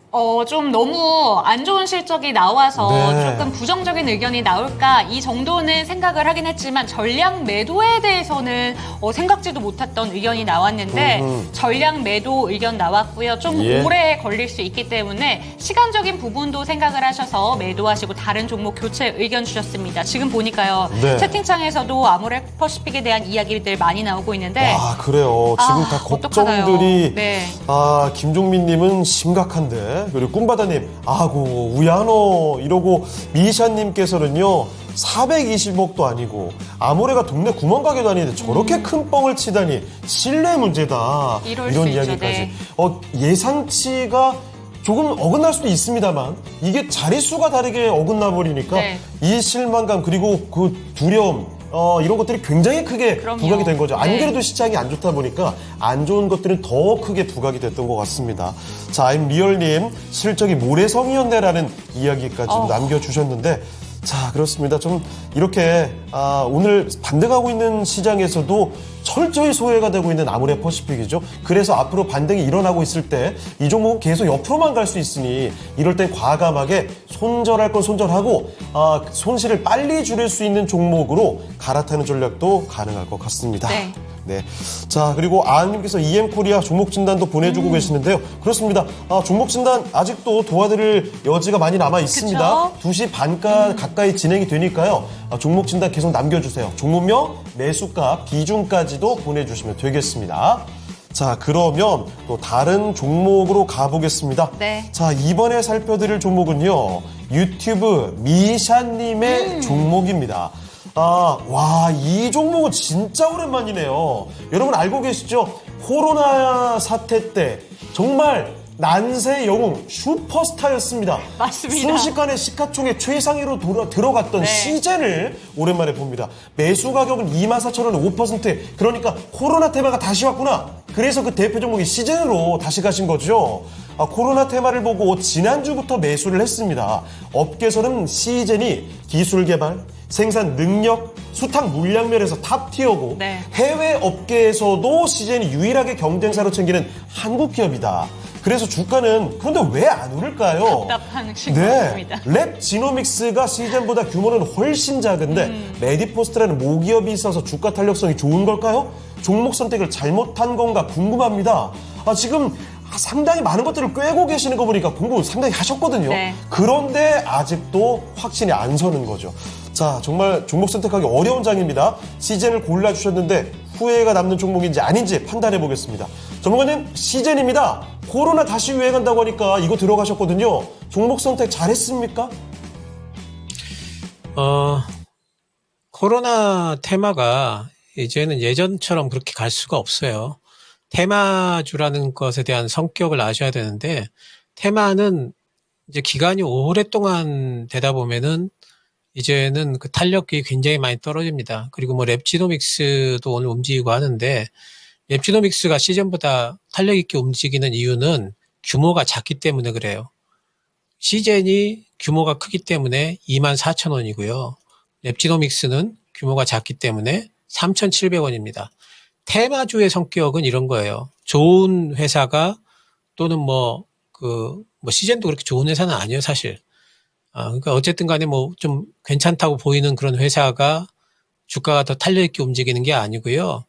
좀 너무 안 좋은 실적이 나와서 네. 조금 부정적인 의견이 나올까 이 정도는 생각을 하긴 했지만 전량 매도에 대해서는 생각지도 못했던 의견이 나왔는데 전량 매도 의견 나왔고요. 좀 예. 오래 걸릴 수 있기 때문에 시간적인 부분도 생각을 하셔서 매도하시고 다른 종목 교체 의견 주셨습니다. 지금 보니까요. 네. 채팅창에서도 아모레퍼시픽에 대한 이야기들 많이 나오고 있는데 아, 그래요. 지금 다 어떡하나요? 걱정들이. 네. 김종민님은 심각한데. 그리고 꿈바다님, 아고, 우야노. 이러고, 미샤님께서는요, 420억도 아니고, 아모레가 동네 구멍가게도 아닌데 저렇게 큰 뻥을 치다니, 신뢰 문제다. 이럴 이런 수 있죠, 이야기까지. 네. 예상치가 조금 어긋날 수도 있습니다만, 이게 자릿수가 다르게 어긋나 버리니까, 네. 이 실망감, 그리고 그 두려움, 이런 것들이 굉장히 크게 그럼요. 부각이 된 거죠. 안 네. 그래도 시장이 안 좋다 보니까 안 좋은 것들은 더 크게 부각이 됐던 것 같습니다. 자, 임리얼님, 실적이 모래성이었네라는 이야기까지 남겨주셨는데, 자, 그렇습니다. 좀 이렇게 오늘 반등하고 있는 시장에서도 철저히 소외가 되고 있는 아모레퍼시픽이죠. 그래서 앞으로 반등이 일어나고 있을 때 이 종목은 계속 옆으로만 갈 수 있으니 이럴 땐 과감하게 손절할 건 손절하고 손실을 빨리 줄일 수 있는 종목으로 갈아타는 전략도 가능할 것 같습니다. 네. 네. 자, 그리고 아님께서 EM코리아 종목 진단도 보내주고 계시는데요. 그렇습니다. 종목 진단 아직도 도와드릴 여지가 많이 남아 있습니다. 그쵸? 2시 반가 가까이 진행이 되니까요. 종목 진단 계속 남겨주세요. 종목명, 매수가, 비중까지도 보내주시면 되겠습니다. 자, 그러면 또 다른 종목으로 가보겠습니다. 네. 자, 이번에 살펴드릴 종목은요. 유튜브 미샤님의 종목입니다. 이 종목은 진짜 오랜만이네요. 여러분 알고 계시죠? 코로나 사태 때 정말 난세 영웅 슈퍼스타였습니다. 맞습니다. 순식간에 시가총액 최상위로 들어갔던 네. 시젠을 오랜만에 봅니다. 매수 가격은 24,000원 5%. 그러니까 코로나 테마가 다시 왔구나. 그래서 그 대표 종목이 시젠으로 다시 가신 거죠. 코로나 테마를 보고 지난주부터 매수를 했습니다. 업계에서는 시젠이 기술 개발, 생산 능력, 수탁 물량 면에서 탑티어고 네. 해외 업계에서도 시젠이 유일하게 경쟁사로 챙기는 한국 기업이다. 그래서 주가는 그런데 왜 안 오를까요? 답답한 신고였습니다. 랩 지노믹스가 시젠보다 규모는 훨씬 작은데 메디포스트라는 모기업이 있어서 주가 탄력성이 좋은 걸까요? 종목 선택을 잘못한 건가 궁금합니다. 지금 상당히 많은 것들을 꿰고 계시는 거 보니까 공부 상당히 하셨거든요. 네. 그런데 아직도 확신이 안 서는 거죠. 자, 정말 종목 선택하기 어려운 장입니다. 시젠을 골라주셨는데 후회가 남는 종목인지 아닌지 판단해 보겠습니다. 전문가님, 시젠입니다. 코로나 다시 유행한다고 하니까 이거 들어가셨거든요. 종목 선택 잘했습니까? 코로나 테마가 이제는 예전처럼 그렇게 갈 수가 없어요. 테마주라는 것에 대한 성격을 아셔야 되는데, 테마는 이제 기간이 오랫동안 되다 보면은 이제는 그 탄력이 굉장히 많이 떨어집니다. 그리고 뭐 랩지노믹스도 오늘 움직이고 하는데, 랩지노믹스가 시즌보다 탄력 있게 움직이는 이유는 규모가 작기 때문에 그래요. 시젠이 규모가 크기 때문에 24,000원이고요. 랩지노믹스는 규모가 작기 때문에 3,700원입니다. 테마주의 성격은 이런 거예요. 좋은 회사가 또는 시젠도 그렇게 좋은 회사는 아니에요, 사실. 그러니까 어쨌든 간에 좀 괜찮다고 보이는 그런 회사가 주가가 더 탄력 있게 움직이는 게 아니고요.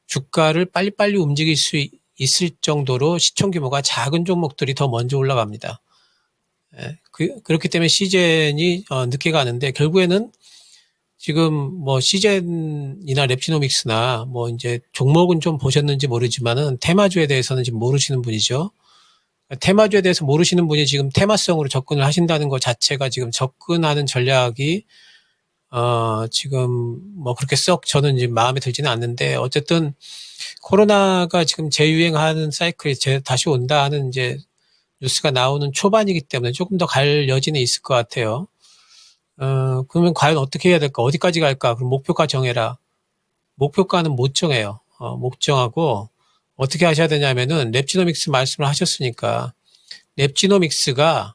주가를 빨리빨리 움직일 수 있을 정도로 시총 규모가 작은 종목들이 더 먼저 올라갑니다. 그렇기 때문에 시젠이 늦게 가는데, 결국에는 지금 시젠이나 랩지노믹스나 이제 종목은 좀 보셨는지 모르지만은 테마주에 대해서는 지금 모르시는 분이죠. 테마주에 대해서 모르시는 분이 지금 테마성으로 접근을 하신다는 것 자체가 지금 접근하는 전략이 지금 그렇게 썩 저는 이제 마음에 들지는 않는데, 어쨌든 코로나가 지금 재유행하는 사이클이 다시 온다 하는 이제 뉴스가 나오는 초반이기 때문에 조금 더 갈 여지는 있을 것 같아요. 그러면 과연 어떻게 해야 될까? 어디까지 갈까? 그럼 목표가 정해라. 목표가는 못 정해요. 못 정하고 어떻게 하셔야 되냐면은 랩지노믹스 말씀을 하셨으니까 랩지노믹스가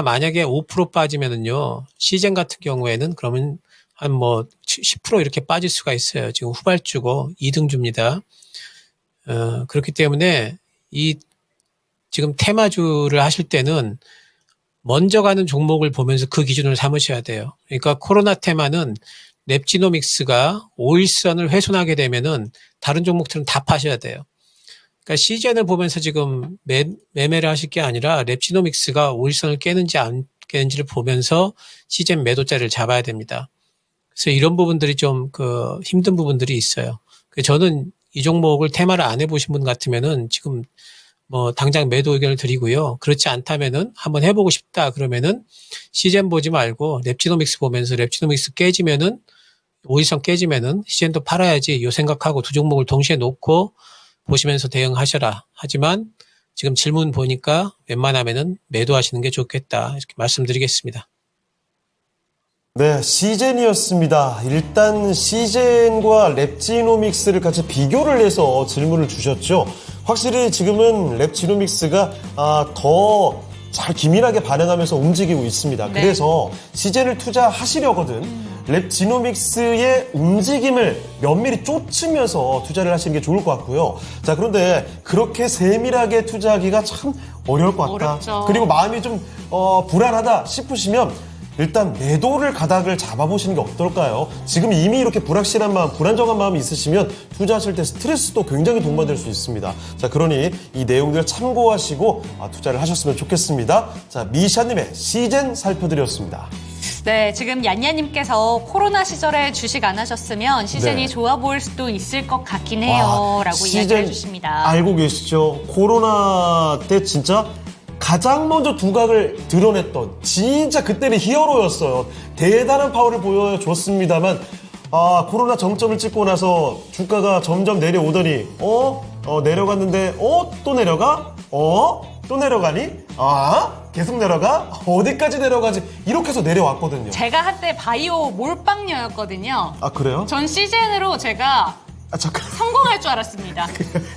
만약에 5% 빠지면은요, 시젠 같은 경우에는 그러면 한 10% 이렇게 빠질 수가 있어요. 지금 후발주고 2등주입니다. 그렇기 때문에 이 지금 테마주를 하실 때는 먼저 가는 종목을 보면서 그 기준을 삼으셔야 돼요. 그러니까 코로나 테마는 랩지노믹스가 5일선을 훼손하게 되면은 다른 종목들은 다 파셔야 돼요. 그러니까 시젠을 보면서 지금 매매를 하실 게 아니라 랩지노믹스가 5일선을 깨는지 안 깨는지를 보면서 시젠 매도자를 잡아야 됩니다. 그래서 이런 부분들이 좀 힘든 부분들이 있어요. 저는 이 종목을 테마를 안 해보신 분 같으면은 지금 뭐 당장 매도 의견을 드리고요. 그렇지 않다면은 한번 해보고 싶다 그러면은 시젠 보지 말고 랩지노믹스 보면서 랩지노믹스 깨지면은 5일선 깨지면은 시젠도 팔아야지 요 생각하고 두 종목을 동시에 놓고 보시면서 대응하셔라. 하지만 지금 질문 보니까 웬만하면은 매도하시는 게 좋겠다 이렇게 말씀드리겠습니다. 네, 시젠이었습니다. 일단 시젠과 랩지노믹스를 같이 비교를 해서 질문을 주셨죠. 확실히 지금은 랩지노믹스가 더 잘 기민하게 반응하면서 움직이고 있습니다. 네. 그래서 시젠을 투자하시려거든 랩지노믹스의 움직임을 면밀히 쫓으면서 투자를 하시는 게 좋을 것 같고요. 자, 그런데 그렇게 세밀하게 투자하기가 참 어려울 것 같다. 어렵죠. 그리고 마음이 좀 불안하다 싶으시면 일단 매도를 가닥을 잡아보시는 게 어떨까요? 지금 이미 이렇게 불확실한 마음, 불안정한 마음이 있으시면 투자하실 때 스트레스도 굉장히 동반될 수 있습니다. 자, 그러니 이 내용들을 참고하시고 투자를 하셨으면 좋겠습니다. 자, 미샤님의 시젠 살펴드렸습니다. 네, 지금 얀야님께서 코로나 시절에 주식 안 하셨으면 시즌이 네. 좋아 보일 수도 있을 것 같긴 해요. 라고 시즌 이야기를 해주십니다. 알고 계시죠? 코로나 때 진짜 가장 먼저 두각을 드러냈던 진짜 그때는 히어로였어요. 대단한 파워를 보여줬습니다만 코로나 정점을 찍고 나서 주가가 점점 내려오더니 내려갔는데 또 내려가? 또 내려가니? 계속 내려가? 어디까지 내려가지? 이렇게 해서 내려왔거든요. 제가 한때 바이오 몰빵녀였거든요. 그래요? 전 시즌으로 제가 잠깐 성공할 줄 알았습니다.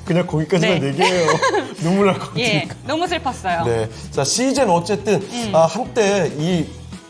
그냥 거기까지만 네. 얘기해요. 눈물 날 것 같으니까. 예, 너무 슬펐어요. 네. 자, 시즌 어쨌든 한때 이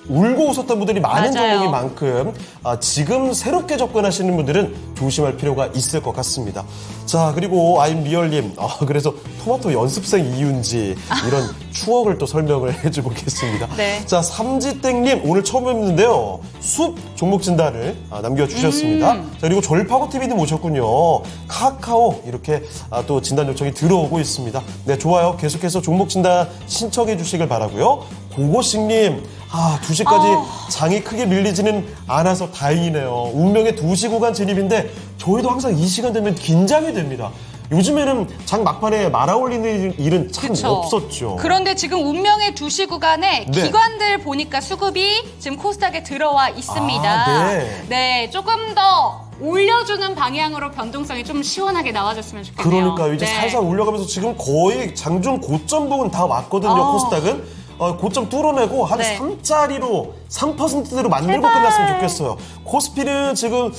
울고 웃었던 분들이 많은 맞아요. 종목인 만큼 지금 새롭게 접근하시는 분들은 조심할 필요가 있을 것 같습니다. 자, 그리고 아임리얼님, 그래서 토마토 연습생 이윤지 이런 추억을 또 설명을 해주보겠습니다. 네. 자, 삼지땡님 오늘 처음 뵙는데요. 숲 종목 진단을 남겨주셨습니다. 자, 그리고 졸파고TV도 모셨군요. 카카오 이렇게 또 진단 요청이 들어오고 있습니다. 네, 좋아요. 계속해서 종목 진단 신청해 주시길 바라고요. 고고식님, 2시까지 장이 크게 밀리지는 않아서 다행이네요. 운명의 2시 구간 진입인데 저희도 항상 이 시간 되면 긴장이 됩니다. 요즘에는 장 막판에 말아올리는 일은 참 그쵸. 없었죠. 그런데 지금 운명의 2시 구간에 네. 기관들 보니까 수급이 지금 코스닥에 들어와 있습니다. 네. 조금 더 올려주는 방향으로 변동성이 좀 시원하게 나와줬으면 좋겠네요. 그러니까 이제 네. 살살 올라가면서 지금 거의 장중 고점 부분 다 왔거든요. 코스닥은. 고점 뚫어내고 한 네. 3짜리로 3%대로 만들고 제발. 끝났으면 좋겠어요. 코스피는 지금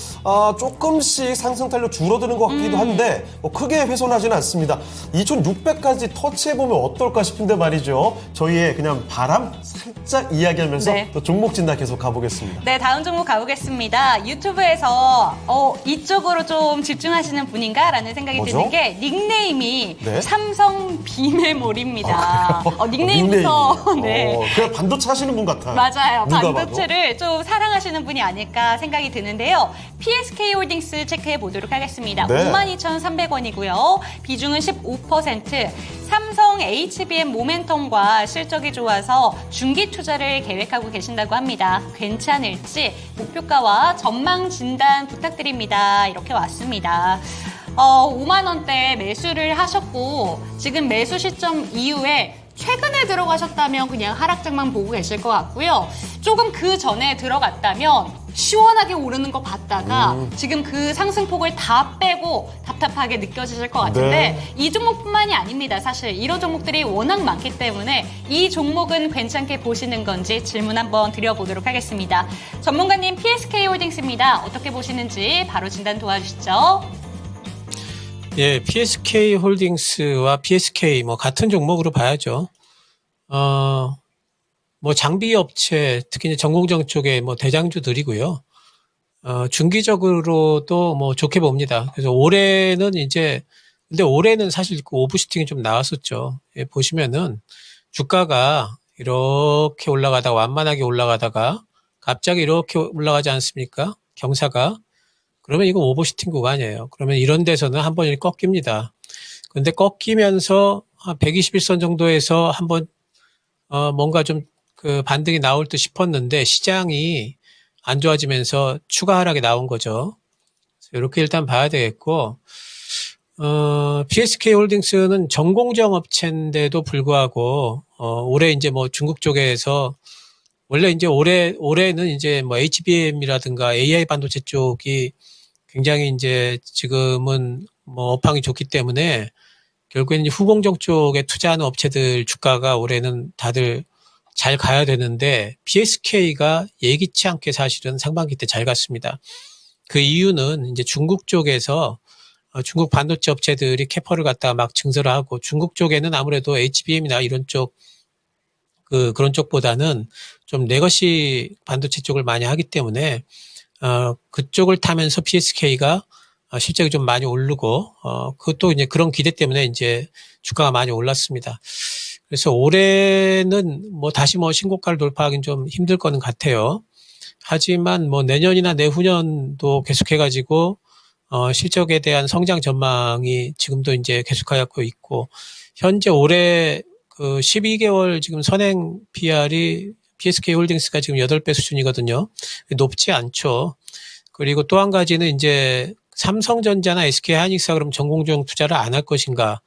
조금씩 상승 탄력 줄어드는 것 같기도 한데 크게 훼손하지는 않습니다. 2600까지 터치해보면 어떨까 싶은데 말이죠. 저희의 그냥 바람 살짝 이야기하면서 네. 또 종목 진단 계속 가보겠습니다. 네, 다음 종목 가보겠습니다. 유튜브에서 이쪽으로 좀 집중하시는 분인가라는 생각이 뭐죠? 드는 게 닉네임이 네? 삼성 비메몰입니다. 닉네임부터 네. 그냥 반도체 하시는 분 같아요. 맞아요. 누가 봐도. 반도체를 좀 사랑하시는 분이 아닐까 생각이 드는데요. PSK홀딩스 체크해 보도록 하겠습니다. 네. 52,300원이고요. 비중은 15%. 삼성 HBM 모멘텀과 실적이 좋아서 중기 투자를 계획하고 계신다고 합니다. 괜찮을지 목표가와 전망 진단 부탁드립니다. 이렇게 왔습니다. 5만 원대 매수를 하셨고 지금 매수 시점 이후에 최근에 들어가셨다면 그냥 하락장만 보고 계실 것 같고요. 조금 그 전에 들어갔다면 시원하게 오르는 거 봤다가 지금 그 상승폭을 다 빼고 답답하게 느껴지실 것 같은데 네. 이 종목뿐만이 아닙니다. 사실 이런 종목들이 워낙 많기 때문에 이 종목은 괜찮게 보시는 건지 질문 한번 드려보도록 하겠습니다. 전문가님 PSK홀딩스입니다. 어떻게 보시는지 바로 진단 도와주시죠. 예, PSK 홀딩스와 PSK 같은 종목으로 봐야죠. 장비 업체, 특히 이제 전공정 쪽에 대장주들이고요. 중기적으로도 좋게 봅니다. 그래서 올해는 이제 근데 올해는 사실 그 오버슈팅이 좀 나왔었죠. 예, 보시면은 주가가 이렇게 올라가다가 완만하게 올라가다가 갑자기 이렇게 올라가지 않습니까? 경사가. 그러면 이거 오버슈팅 구간이에요. 그러면 이런 데서는 한번 꺾입니다. 근데 꺾이면서 한 121선 정도에서 한번 뭔가 좀 그 반등이 나올 듯 싶었는데 시장이 안 좋아지면서 추가 하락이 나온 거죠. 이렇게 일단 봐야 되겠고, PSK 홀딩스는 전공정 업체인데도 불구하고, 올해 이제 뭐 중국 쪽에서, 원래 이제 올해는 이제 뭐 HBM이라든가 AI 반도체 쪽이 굉장히 이제 지금은 뭐 업황이 좋기 때문에 결국에는 이제 후공정 쪽에 투자하는 업체들 주가가 올해는 다들 잘 가야 되는데 PSK가 예기치 않게 사실은 상반기 때 잘 갔습니다. 그 이유는 이제 중국 쪽에서 중국 반도체 업체들이 캐퍼를 갖다가 막 증설을 하고 중국 쪽에는 아무래도 HBM이나 이런 쪽 그런 쪽보다는 좀 레거시 반도체 쪽을 많이 하기 때문에 그쪽을 타면서 PSK가 실적이 좀 많이 오르고 그것도 이제 그런 기대 때문에 이제 주가가 많이 올랐습니다. 그래서 올해는 뭐 다시 뭐 신고가를 돌파하기는 좀 힘들 거는 같아요. 하지만 뭐 내년이나 내후년도 계속해가지고 실적에 대한 성장 전망이 지금도 이제 계속하고 있고 현재 올해 그 12개월 지금 선행 PR이 PSK 홀딩스가 지금 8배 수준이거든요. 높지 않죠. 그리고 또 한 가지는 이제 삼성전자나 SK 하이닉스가 그럼 전공정 투자를 안 할 것인가?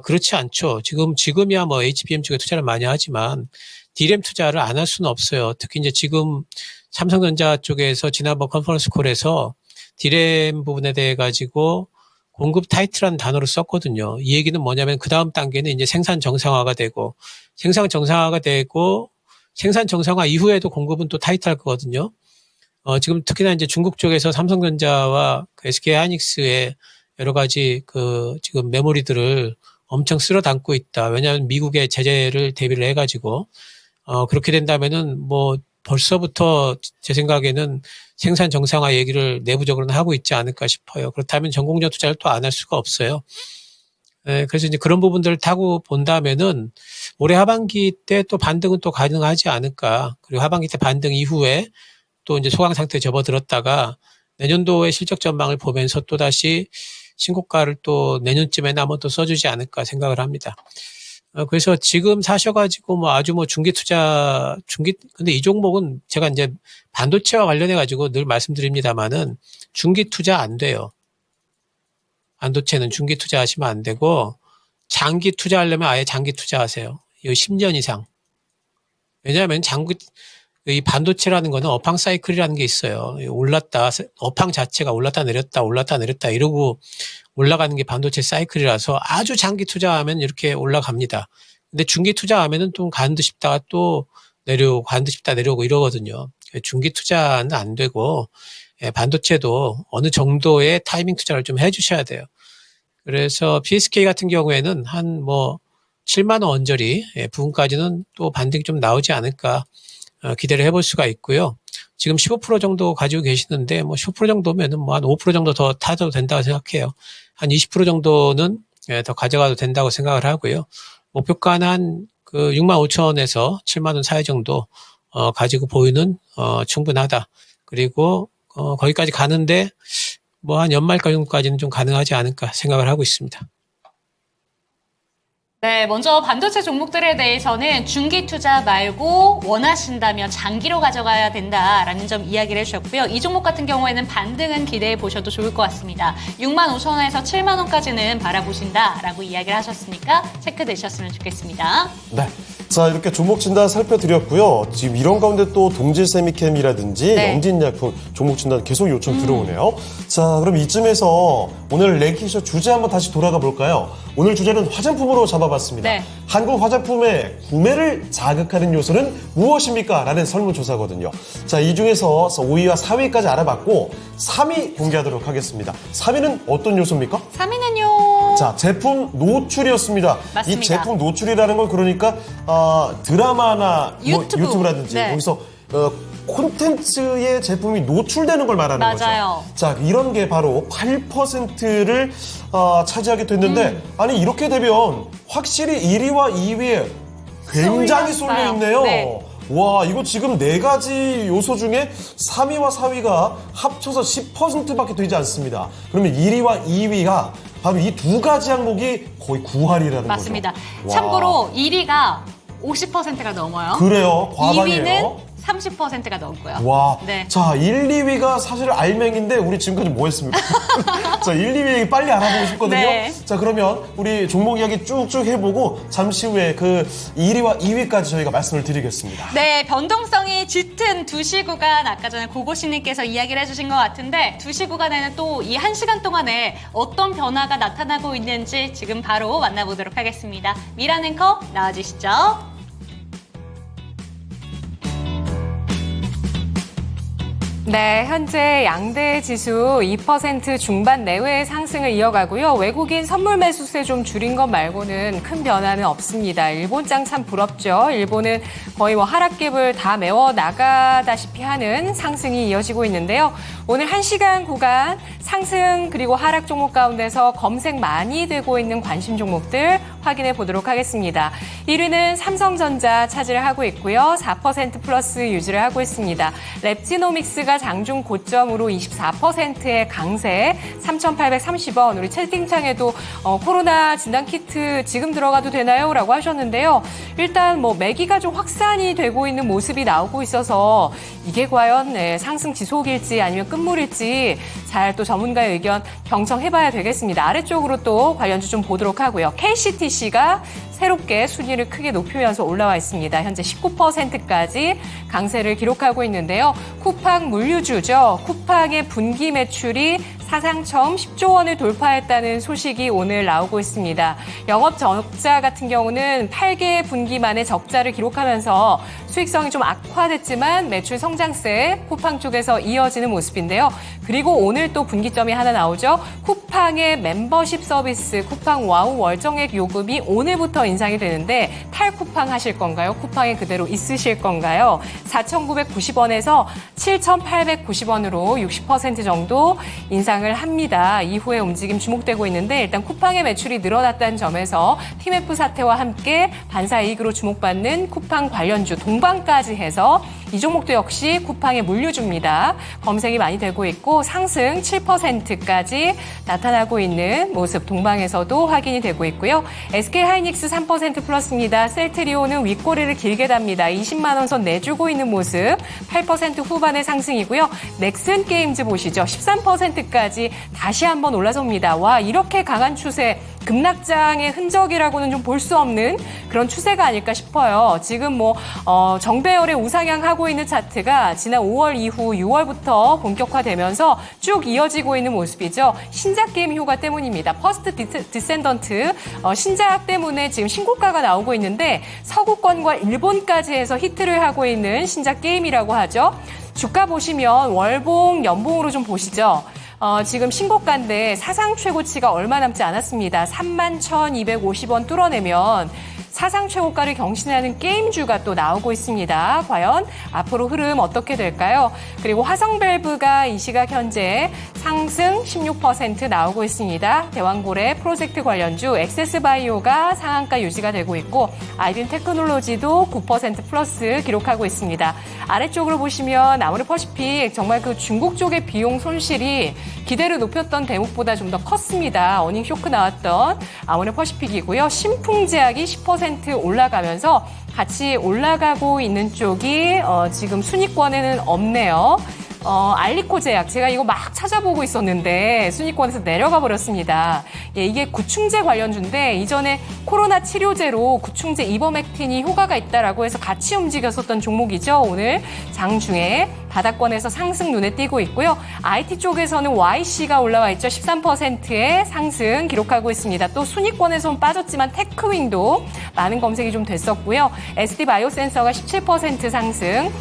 그렇지 않죠. 지금이야 뭐 HBM 쪽에 투자를 많이 하지만 D램 투자를 안 할 수는 없어요. 특히 이제 지금 삼성전자 쪽에서 지난번 컨퍼런스 콜에서 D램 부분에 대해 가지고 공급 타이트라는 단어를 썼거든요. 이 얘기는 뭐냐면 그 다음 단계는 이제 생산 정상화가 되고 생산 정상화 이후에도 공급은 또 타이트할 거거든요. 지금 특히나 이제 중국 쪽에서 삼성전자와 그 SK 하이닉스의 여러 가지 지금 메모리들을 엄청 쓸어 담고 있다. 왜냐하면 미국의 제재를 대비를 해가지고, 그렇게 된다면은 뭐 벌써부터 제 생각에는 생산 정상화 얘기를 내부적으로는 하고 있지 않을까 싶어요. 그렇다면 전공정 투자를 또 안 할 수가 없어요. 그래서 이제 그런 부분들을 타고 본다면은 올해 하반기 때 또 반등은 또 가능하지 않을까. 그리고 하반기 때 반등 이후에 또 이제 소강 상태에 접어들었다가 내년도의 실적 전망을 보면서 또다시 신고가를 또 내년쯤에는 한번 또 써주지 않을까 생각을 합니다. 그래서 지금 사셔가지고 뭐 아주 뭐 근데 이 종목은 제가 이제 반도체와 관련해가지고 늘 말씀드립니다만은 중기 투자 안 돼요. 반도체는 중기 투자하시면 안 되고 장기 투자하려면 아예 장기 투자하세요. 이거 10년 이상. 왜냐하면 이 반도체라는 거는 업황 사이클이라는 게 있어요. 업황 자체가 올랐다 내렸다 이러고 올라가는 게 반도체 사이클이라서 아주 장기 투자하면 이렇게 올라갑니다. 근데 중기 투자하면은 또 간 듯 싶다가 또 내려오고 간 듯 싶다 내려오고 이러거든요. 중기 투자는 안 되고 반도체도 어느 정도의 타이밍 투자를 좀 해주셔야 돼요. 그래서 PSK 같은 경우에는 한 뭐 7만 원 언저리 부분까지는 또 반등이 좀 나오지 않을까 기대를 해볼 수가 있고요. 지금 15% 정도 가지고 계시는데 뭐 15% 정도면은 뭐 한 5% 정도 더 타도 된다고 생각해요. 한 20% 정도는 더 가져가도 된다고 생각을 하고요. 목표가는 한 65,000원에서 7만 원 사이 정도 가지고 보이는 충분하다. 그리고 거기까지 가는데 뭐 한 연말까지 정도까지는 좀 가능하지 않을까 생각을 하고 있습니다. 네, 먼저 반도체 종목들에 대해서는 중기 투자 말고 원하신다면 장기로 가져가야 된다라는 점 이야기를 해주셨고요. 이 종목 같은 경우에는 반등은 기대해 보셔도 좋을 것 같습니다. 65,000원에서 7만 원까지는 바라보신다라고 이야기를 하셨으니까 체크되셨으면 좋겠습니다. 네. 자, 이렇게 종목 진단 살펴드렸고요. 지금 이런 가운데 또 동질세미캠이라든지 네. 영진약품 종목 진단 계속 요청 들어오네요. 자, 그럼 이쯤에서 오늘 랭킹쇼 주제 한번 다시 돌아가 볼까요? 오늘 주제는 화장품으로 잡아봤습니다. 네. 한국 화장품의 구매를 자극하는 요소는 무엇입니까? 라는 설문조사거든요. 자, 이 중에서 5위와 4위까지 알아봤고 3위 공개하도록 하겠습니다. 3위는 어떤 요소입니까? 3위는요. 자, 제품 노출이었습니다. 맞습니다. 이 제품 노출이라는 건 그러니까 드라마나 유튜브. 유튜브라든지 네. 거기서 콘텐츠의 제품이 노출되는 걸 말하는 맞아요. 거죠. 자, 이런 게 바로 8%를 차지하게 됐는데 아니 이렇게 되면 확실히 1위와 2위에 굉장히 쏠려 있네요. 네. 와, 이거 지금 4가지 요소 중에 3위와 4위가 합쳐서 10%밖에 되지 않습니다. 그러면 1위와 2위가 바로 이 2가지 항목이 거의 9할이라는 맞습니다. 거죠. 와. 참고로 1위가 50%가 넘어요. 그래요. 과반이에요. 2위는 30%가 넘고요. 와, 네. 자 1, 2위가 사실 알맹인데 우리 지금까지 뭐 했습니까? 자 1, 2위 빨리 알아보고 싶거든요. 네. 자 그러면 우리 종목 이야기 쭉쭉 해보고 잠시 후에 그 1위와 2위까지 저희가 말씀을 드리겠습니다. 네, 변동성이 짙은 2시 구간 아까 전에 고고씨님께서 이야기를 해주신 것 같은데 2시 구간에는 또 이 1시간 동안에 어떤 변화가 나타나고 있는지 지금 바로 만나보도록 하겠습니다. 미란 앵커 나와주시죠. 네, 현재 양대 지수 2% 중반 내외의 상승을 이어가고요. 외국인 선물 매수세 좀 줄인 것 말고는 큰 변화는 없습니다. 일본장 참 부럽죠. 일본은 거의 하락갭을 다 메워 나가다시피 하는 상승이 이어지고 있는데요. 오늘 1시간 구간 상승 그리고 하락 종목 가운데서 검색 많이 되고 있는 관심 종목들 확인해 보도록 하겠습니다. 1위는 삼성전자 차지를 하고 있고요. 4% 플러스 유지를 하고 있습니다. 랩지노믹스가 장중 고점으로 24%의 강세 3,830원. 우리 채팅창에도 코로나 진단키트 지금 들어가도 되나요? 라고 하셨는데요. 일단 매기가 좀 확산이 되고 있는 모습이 나오고 있어서 이게 과연 상승 지속일지 아니면 끝물일지 잘 또 전문가의 의견 경청해봐야 되겠습니다. 아래쪽으로 또 관련주 좀 보도록 하고요. KCTC가 새롭게 순위를 크게 높이면서 올라와 있습니다. 현재 19%까지 강세를 기록하고 있는데요. 쿠팡 물류주죠. 쿠팡의 분기 매출이 사상 처음 10조 원을 돌파했다는 소식이 오늘 나오고 있습니다. 영업 적자 같은 경우는 8개 분기 만에 적자를 기록하면서 수익성이 좀 악화됐지만 매출 성장세 쿠팡 쪽에서 이어지는 모습인데요. 그리고 오늘 또 분기점이 하나 나오죠. 쿠팡의 멤버십 서비스 쿠팡 와우 월정액 요금이 오늘부터 인상이 되는데 탈쿠팡 하실 건가요? 쿠팡에 그대로 있으실 건가요? 4,990원에서 7,890원으로 60% 정도 인상을 합니다. 이후에 움직임 주목되고 있는데 일단 쿠팡의 매출이 늘어났다는 점에서 TMF 사태와 함께 반사이익으로 주목받는 쿠팡 관련주 동방까지 해서 이 종목도 역시 쿠팡의 물류주입니다. 검색이 많이 되고 있고 상승 7%까지 나타나고 있는 모습 동방에서도 확인이 되고 있고요. SK하이닉스 3% 플러스입니다. 셀트리온은 윗꼬리를 길게 답니다. 20만 원 선 내주고 있는 모습 8% 후반의 상승이고요. 넥슨 게임즈 보시죠. 13%까지 다시 한번 올라섭니다. 와, 이렇게 강한 추세 급락장의 흔적이라고는 좀 볼 수 없는 그런 추세가 아닐까 싶어요. 지금 정배열의 우상향 하고 있는 차트가 지난 5월 이후 6월부터 본격화되면서 쭉 이어지고 있는 모습이죠. 신작 게임 효과 때문입니다. 퍼스트 디센던트 신작 때문에 지금 신고가가 나오고 있는데 서구권과 일본까지 해서 히트를 하고 있는 신작 게임이라고 하죠. 주가 보시면 월봉, 연봉으로 좀 보시죠. 지금 신고가인데 사상 최고치가 얼마 남지 않았습니다. 31,250원 뚫어내면 사상 최고가를 경신하는 게임주가 또 나오고 있습니다. 과연 앞으로 흐름 어떻게 될까요? 그리고 화성밸브가 이 시각 현재 상승 16% 나오고 있습니다. 대왕고래 프로젝트 관련주 엑세스바이오가 상한가 유지가 되고 있고 아이딘 테크놀로지도 9% 플러스 기록하고 있습니다. 아래쪽으로 보시면 아모레퍼시픽 정말 그 중국 쪽의 비용 손실이 기대를 높였던 대목보다 좀 더 컸습니다. 어닝 쇼크 나왔던 아모레퍼시픽이고요. 신풍제약이 10% 올라가면서 같이 올라가고 있는 쪽이 지금 순위권에는 없네요. 알리코제약 제가 이거 막 찾아보고 있었는데 순위권에서 내려가 버렸습니다. 예, 이게 구충제 관련주인데 이전에 코로나 치료제로 구충제 이버맥틴이 효과가 있다라고 해서 같이 움직였었던 종목이죠. 오늘 장중에 바닥권에서 상승 눈에 띄고 있고요. IT 쪽에서는 YC가 올라와 있죠. 13%의 상승 기록하고 있습니다. 또 순위권에서는 빠졌지만 테크윙도 많은 검색이 좀 됐었고요. SD 바이오센서가 17% 상승.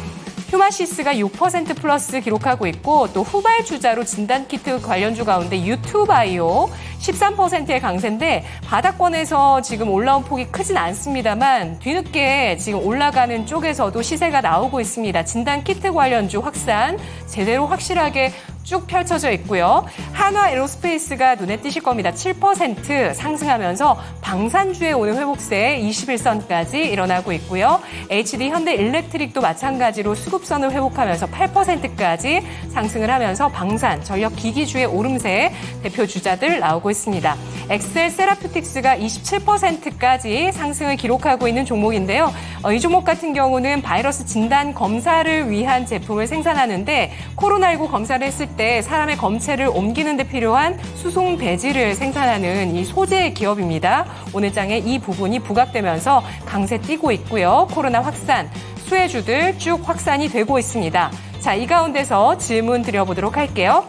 휴마시스가 6% 플러스 기록하고 있고 또 후발주자로 진단키트 관련주 가운데 유튜바이오 13%의 강세인데 바닥권에서 지금 올라온 폭이 크진 않습니다만 뒤늦게 지금 올라가는 쪽에서도 시세가 나오고 있습니다. 진단키트 관련주 확산 제대로 확실하게 쭉 펼쳐져 있고요. 한화 에로스페이스가 눈에 띄실 겁니다. 7% 상승하면서 방산주에 오는 회복세 21선까지 일어나고 있고요. HD 현대일렉트릭도 마찬가지로 수급선을 회복하면서 8%까지 상승을 하면서 방산, 전력기기주의 오름세 대표 주자들 나오고 있습니다. 엑셀 세라퓨틱스가 27%까지 상승을 기록하고 있는 종목인데요. 이 종목 같은 경우는 바이러스 진단 검사를 위한 제품을 생산하는데 코로나19 검사를 했을 때 사람의 검체를 옮기는 데 필요한 수송 배지를 생산하는 이 소재 기업입니다. 오늘 장에 이 부분이 부각되면서 강세 띄고 있고요. 코로나 확산, 수혜주들 쭉 확산이 되고 있습니다. 자, 이 가운데서 질문 드려보도록 할게요.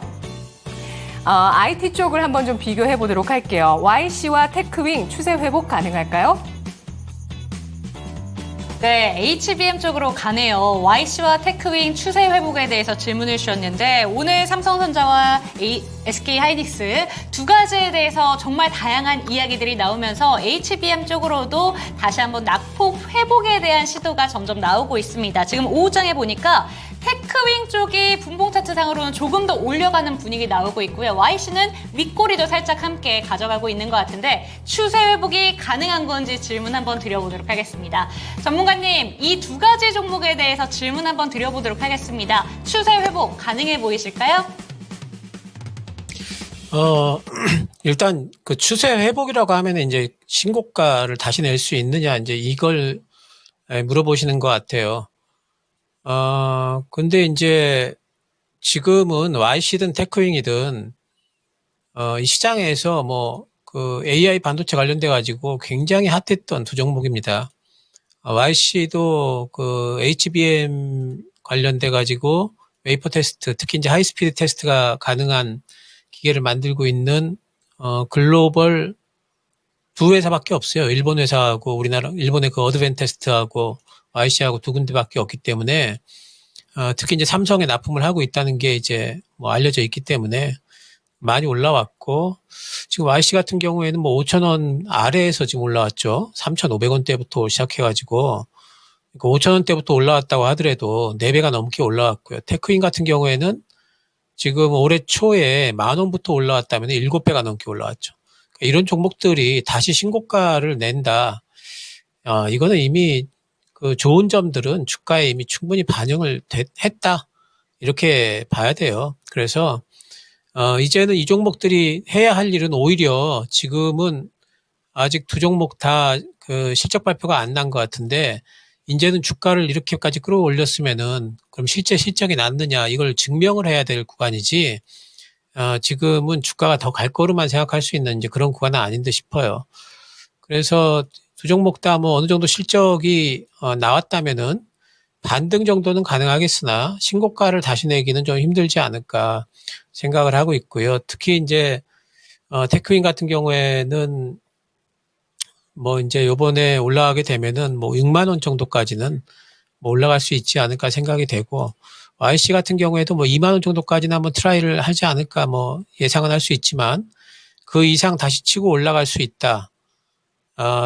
IT 쪽을 한번 좀 비교해 보도록 할게요. YC와 테크윙 추세 회복 가능할까요? 네, HBM 쪽으로 가네요. YC와 테크윙 추세 회복에 대해서 질문을 주셨는데 오늘 삼성전자와 SK하이닉스 두 가지에 대해서 정말 다양한 이야기들이 나오면서 HBM 쪽으로도 다시 한번 낙폭 회복에 대한 시도가 점점 나오고 있습니다. 지금 오후장에 보니까 테크윙 쪽이 분봉 차트상으로는 조금 더 올려가는 분위기 나오고 있고요. YC는 윗꼬리도 살짝 함께 가져가고 있는 것 같은데 추세 회복이 가능한 건지 질문 한번 드려보도록 하겠습니다. 전문가님, 이 두 가지 종목에 대해서 질문 한번 드려보도록 하겠습니다. 추세 회복 가능해 보이실까요? 일단 그 추세 회복이라고 하면 이제 신고가를 다시 낼 수 있느냐 이제 이걸 물어보시는 것 같아요. 근데 이제 지금은 YC든 테크윙이든, 이 시장에서 뭐, 그 AI 반도체 관련돼 가지고 굉장히 핫했던 두 종목입니다. YC도 그 HBM 관련돼 가지고 웨이퍼 테스트, 특히 이제 하이스피드 테스트가 가능한 기계를 만들고 있는, 글로벌 두 회사밖에 없어요. 일본 회사하고 우리나라, 일본의 그 어드밴테스트하고 YC하고 두 군데밖에 없기 때문에 특히 이제 삼성에 납품을 하고 있다는 게 이제 뭐 알려져 있기 때문에 많이 올라왔고 지금 YC 같은 경우에는 뭐 5,000원 아래에서 지금 올라왔죠. 3,500원대부터 시작해가지고 5,000원대부터 올라왔다고 하더라도 4배가 넘게 올라왔고요. 테크인 같은 경우에는 지금 올해 초에 10,000원부터 올라왔다면 7배가 넘게 올라왔죠. 이런 종목들이 다시 신고가를 낸다. 이거는 이미 그 좋은 점들은 주가에 이미 충분히 반영을 했다. 이렇게 봐야 돼요. 그래서, 이제는 이 종목들이 해야 할 일은 오히려 지금은 아직 두 종목 다 그 실적 발표가 안 난 것 같은데, 이제는 주가를 이렇게까지 끌어올렸으면은 그럼 실제 실적이 났느냐 이걸 증명을 해야 될 구간이지, 지금은 주가가 더 갈 거로만 생각할 수 있는 이제 그런 구간은 아닌 듯 싶어요. 그래서 두 종목 다 뭐 어느 정도 실적이 나왔다면은 반등 정도는 가능하겠으나 신고가를 다시 내기는 좀 힘들지 않을까 생각을 하고 있고요. 특히 이제 테크윈 같은 경우에는 뭐 이제 요번에 올라가게 되면은 뭐 6만 원 정도까지는 뭐 올라갈 수 있지 않을까 생각이 되고, YC 같은 경우에도 뭐 2만 원 정도까지는 한번 트라이를 하지 않을까 뭐 예상은 할 수 있지만 그 이상 다시 치고 올라갈 수 있다.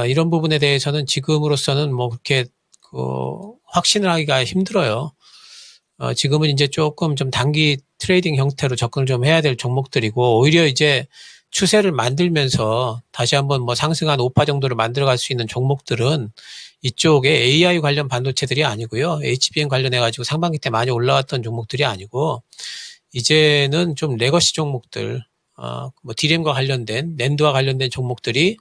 이런 부분에 대해서는 지금으로서는 뭐 그렇게 확신을 하기가 힘들어요. 지금은 이제 조금 좀 단기 트레이딩 형태로 접근을 좀 해야 될 종목들이고, 오히려 이제 추세를 만들면서 다시 한번 뭐 상승한 5파 정도를 만들어갈 수 있는 종목들은 이쪽에 AI 관련 반도체들이 아니고요. HBM 관련해가지고 상반기 때 많이 올라왔던 종목들이 아니고, 이제는 좀 레거시 종목들, 뭐 DRAM과 관련된, 낸드와 관련된 종목들이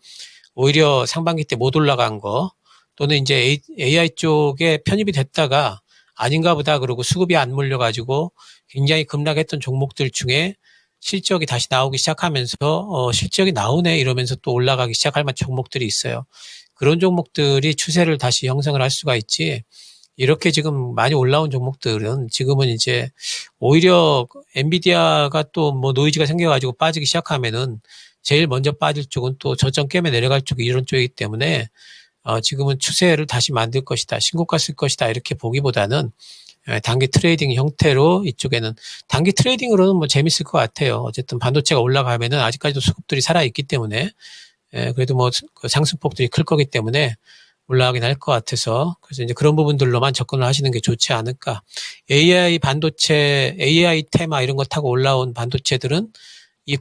오히려 상반기 때 못 올라간 거, 또는 이제 AI 쪽에 편입이 됐다가 아닌가 보다 그러고 수급이 안 몰려가지고 굉장히 급락했던 종목들 중에 실적이 다시 나오기 시작하면서 실적이 나오네 이러면서 또 올라가기 시작할 만한 종목들이 있어요. 그런 종목들이 추세를 다시 형성을 할 수가 있지, 이렇게 지금 많이 올라온 종목들은 지금은 이제 오히려 엔비디아가 또 뭐 노이즈가 생겨가지고 빠지기 시작하면은 제일 먼저 빠질 쪽은 또 저점 깨며 내려갈 쪽이 이런 쪽이기 때문에 지금은 추세를 다시 만들 것이다, 신고가 쓸 것이다 이렇게 보기보다는 단기 트레이딩 형태로 이쪽에는 단기 트레이딩으로는 뭐 재밌을 것 같아요. 어쨌든 반도체가 올라가면은 아직까지도 수급들이 살아있기 때문에 그래도 뭐 그 상승폭들이 클 거기 때문에 올라가긴 할 것 같아서 그래서 이제 그런 부분들로만 접근을 하시는 게 좋지 않을까. AI 반도체, AI 테마 이런 거 타고 올라온 반도체들은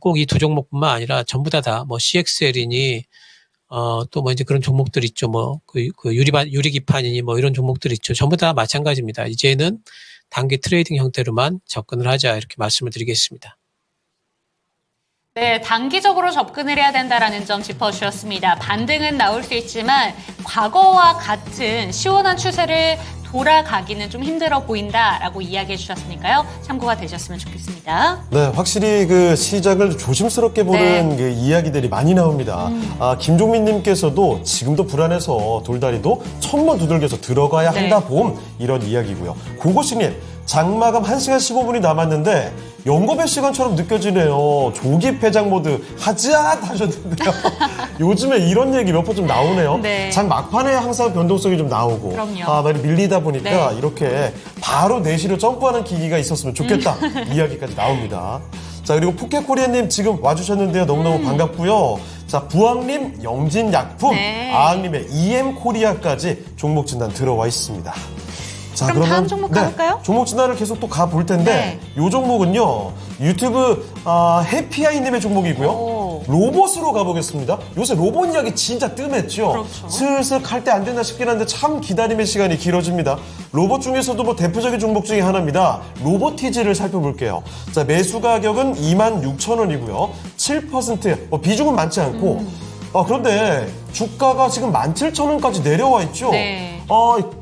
꼭 이 두 종목뿐만 아니라 전부 다 뭐 CXL이니 또 뭐 이제 그런 종목들 있죠. 뭐 그 유리기판이니 뭐 이런 종목들 있죠. 전부 다 마찬가지입니다. 이제는 단기 트레이딩 형태로만 접근을 하자 이렇게 말씀을 드리겠습니다. 네, 단기적으로 접근을 해야 된다라는 점 짚어주셨습니다. 반등은 나올 수 있지만 과거와 같은 시원한 추세를 돌아가기는 좀 힘들어 보인다라고 이야기해 주셨으니까요. 참고가 되셨으면 좋겠습니다. 네, 확실히 그 시장을 조심스럽게 보는 그 이야기들이 많이 나옵니다. 김종민님께서도 지금도 불안해서 돌다리도 천번 두들겨서 들어가야 한다 봄 이런 이야기고요. 고고식님, 장마감 1시간 15분이 남았는데 영겁의 시간처럼 느껴지네요. 조기 폐장 모드 하지않 하셨는데요. 요즘에 이런 얘기 몇 번 좀 나오네요. 네. 장 막판에 항상 변동성이 좀 나오고 그럼요. 많이 밀리다 보니까 이렇게 바로 내시로 점프하는 기기가 있었으면 좋겠다. 이야기까지 나옵니다. 자, 그리고 푸켓코리아님 지금 와주셨는데요. 너무너무 반갑고요. 자, 부항님, 영진약품, 아항님의 EM코리아까지 종목 진단 들어와 있습니다. 자, 그럼 다음 종목 가볼까요? 종목 진단을 계속 또 가볼 텐데 이 종목은요. 유튜브 해피아이님의 종목이고요. 로봇으로 가보겠습니다. 요새 로봇 이야기 진짜 뜸했죠. 그렇죠. 슬슬 갈 때 안 된다 싶긴 한데 참 기다림의 시간이 길어집니다. 로봇 중에서도 뭐 대표적인 종목 중에 하나입니다. 로보티즈를 살펴볼게요. 자, 매수 가격은 26,000원이고요. 7% 비중은 많지 않고 그런데 주가가 지금 17,000원까지 내려와 있죠. 네.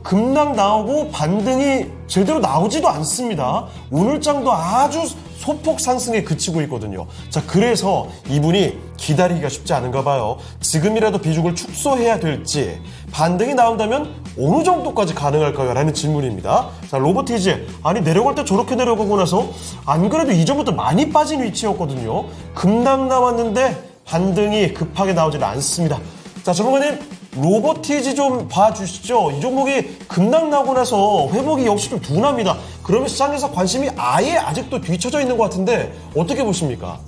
급락 나오고 반등이 제대로 나오지도 않습니다. 오늘장도 아주 소폭 상승에 그치고 있거든요. 자, 그래서 이분이 기다리기가 쉽지 않은가 봐요. 지금이라도 비중을 축소해야 될지, 반등이 나온다면 어느 정도까지 가능할까요? 라는 질문입니다. 자, 로보티즈. 아니, 내려갈 때 저렇게 내려가고 나서 안 그래도 이전부터 많이 빠진 위치였거든요. 급락 나왔는데 반등이 급하게 나오지는 않습니다. 자, 전문가님, 로보티즈 좀 봐주시죠. 이 종목이 급락 나고 나서 회복이 역시 좀 둔합니다. 그러면 시장에서 관심이 아예 아직도 뒤쳐져 있는 것 같은데 어떻게 보십니까?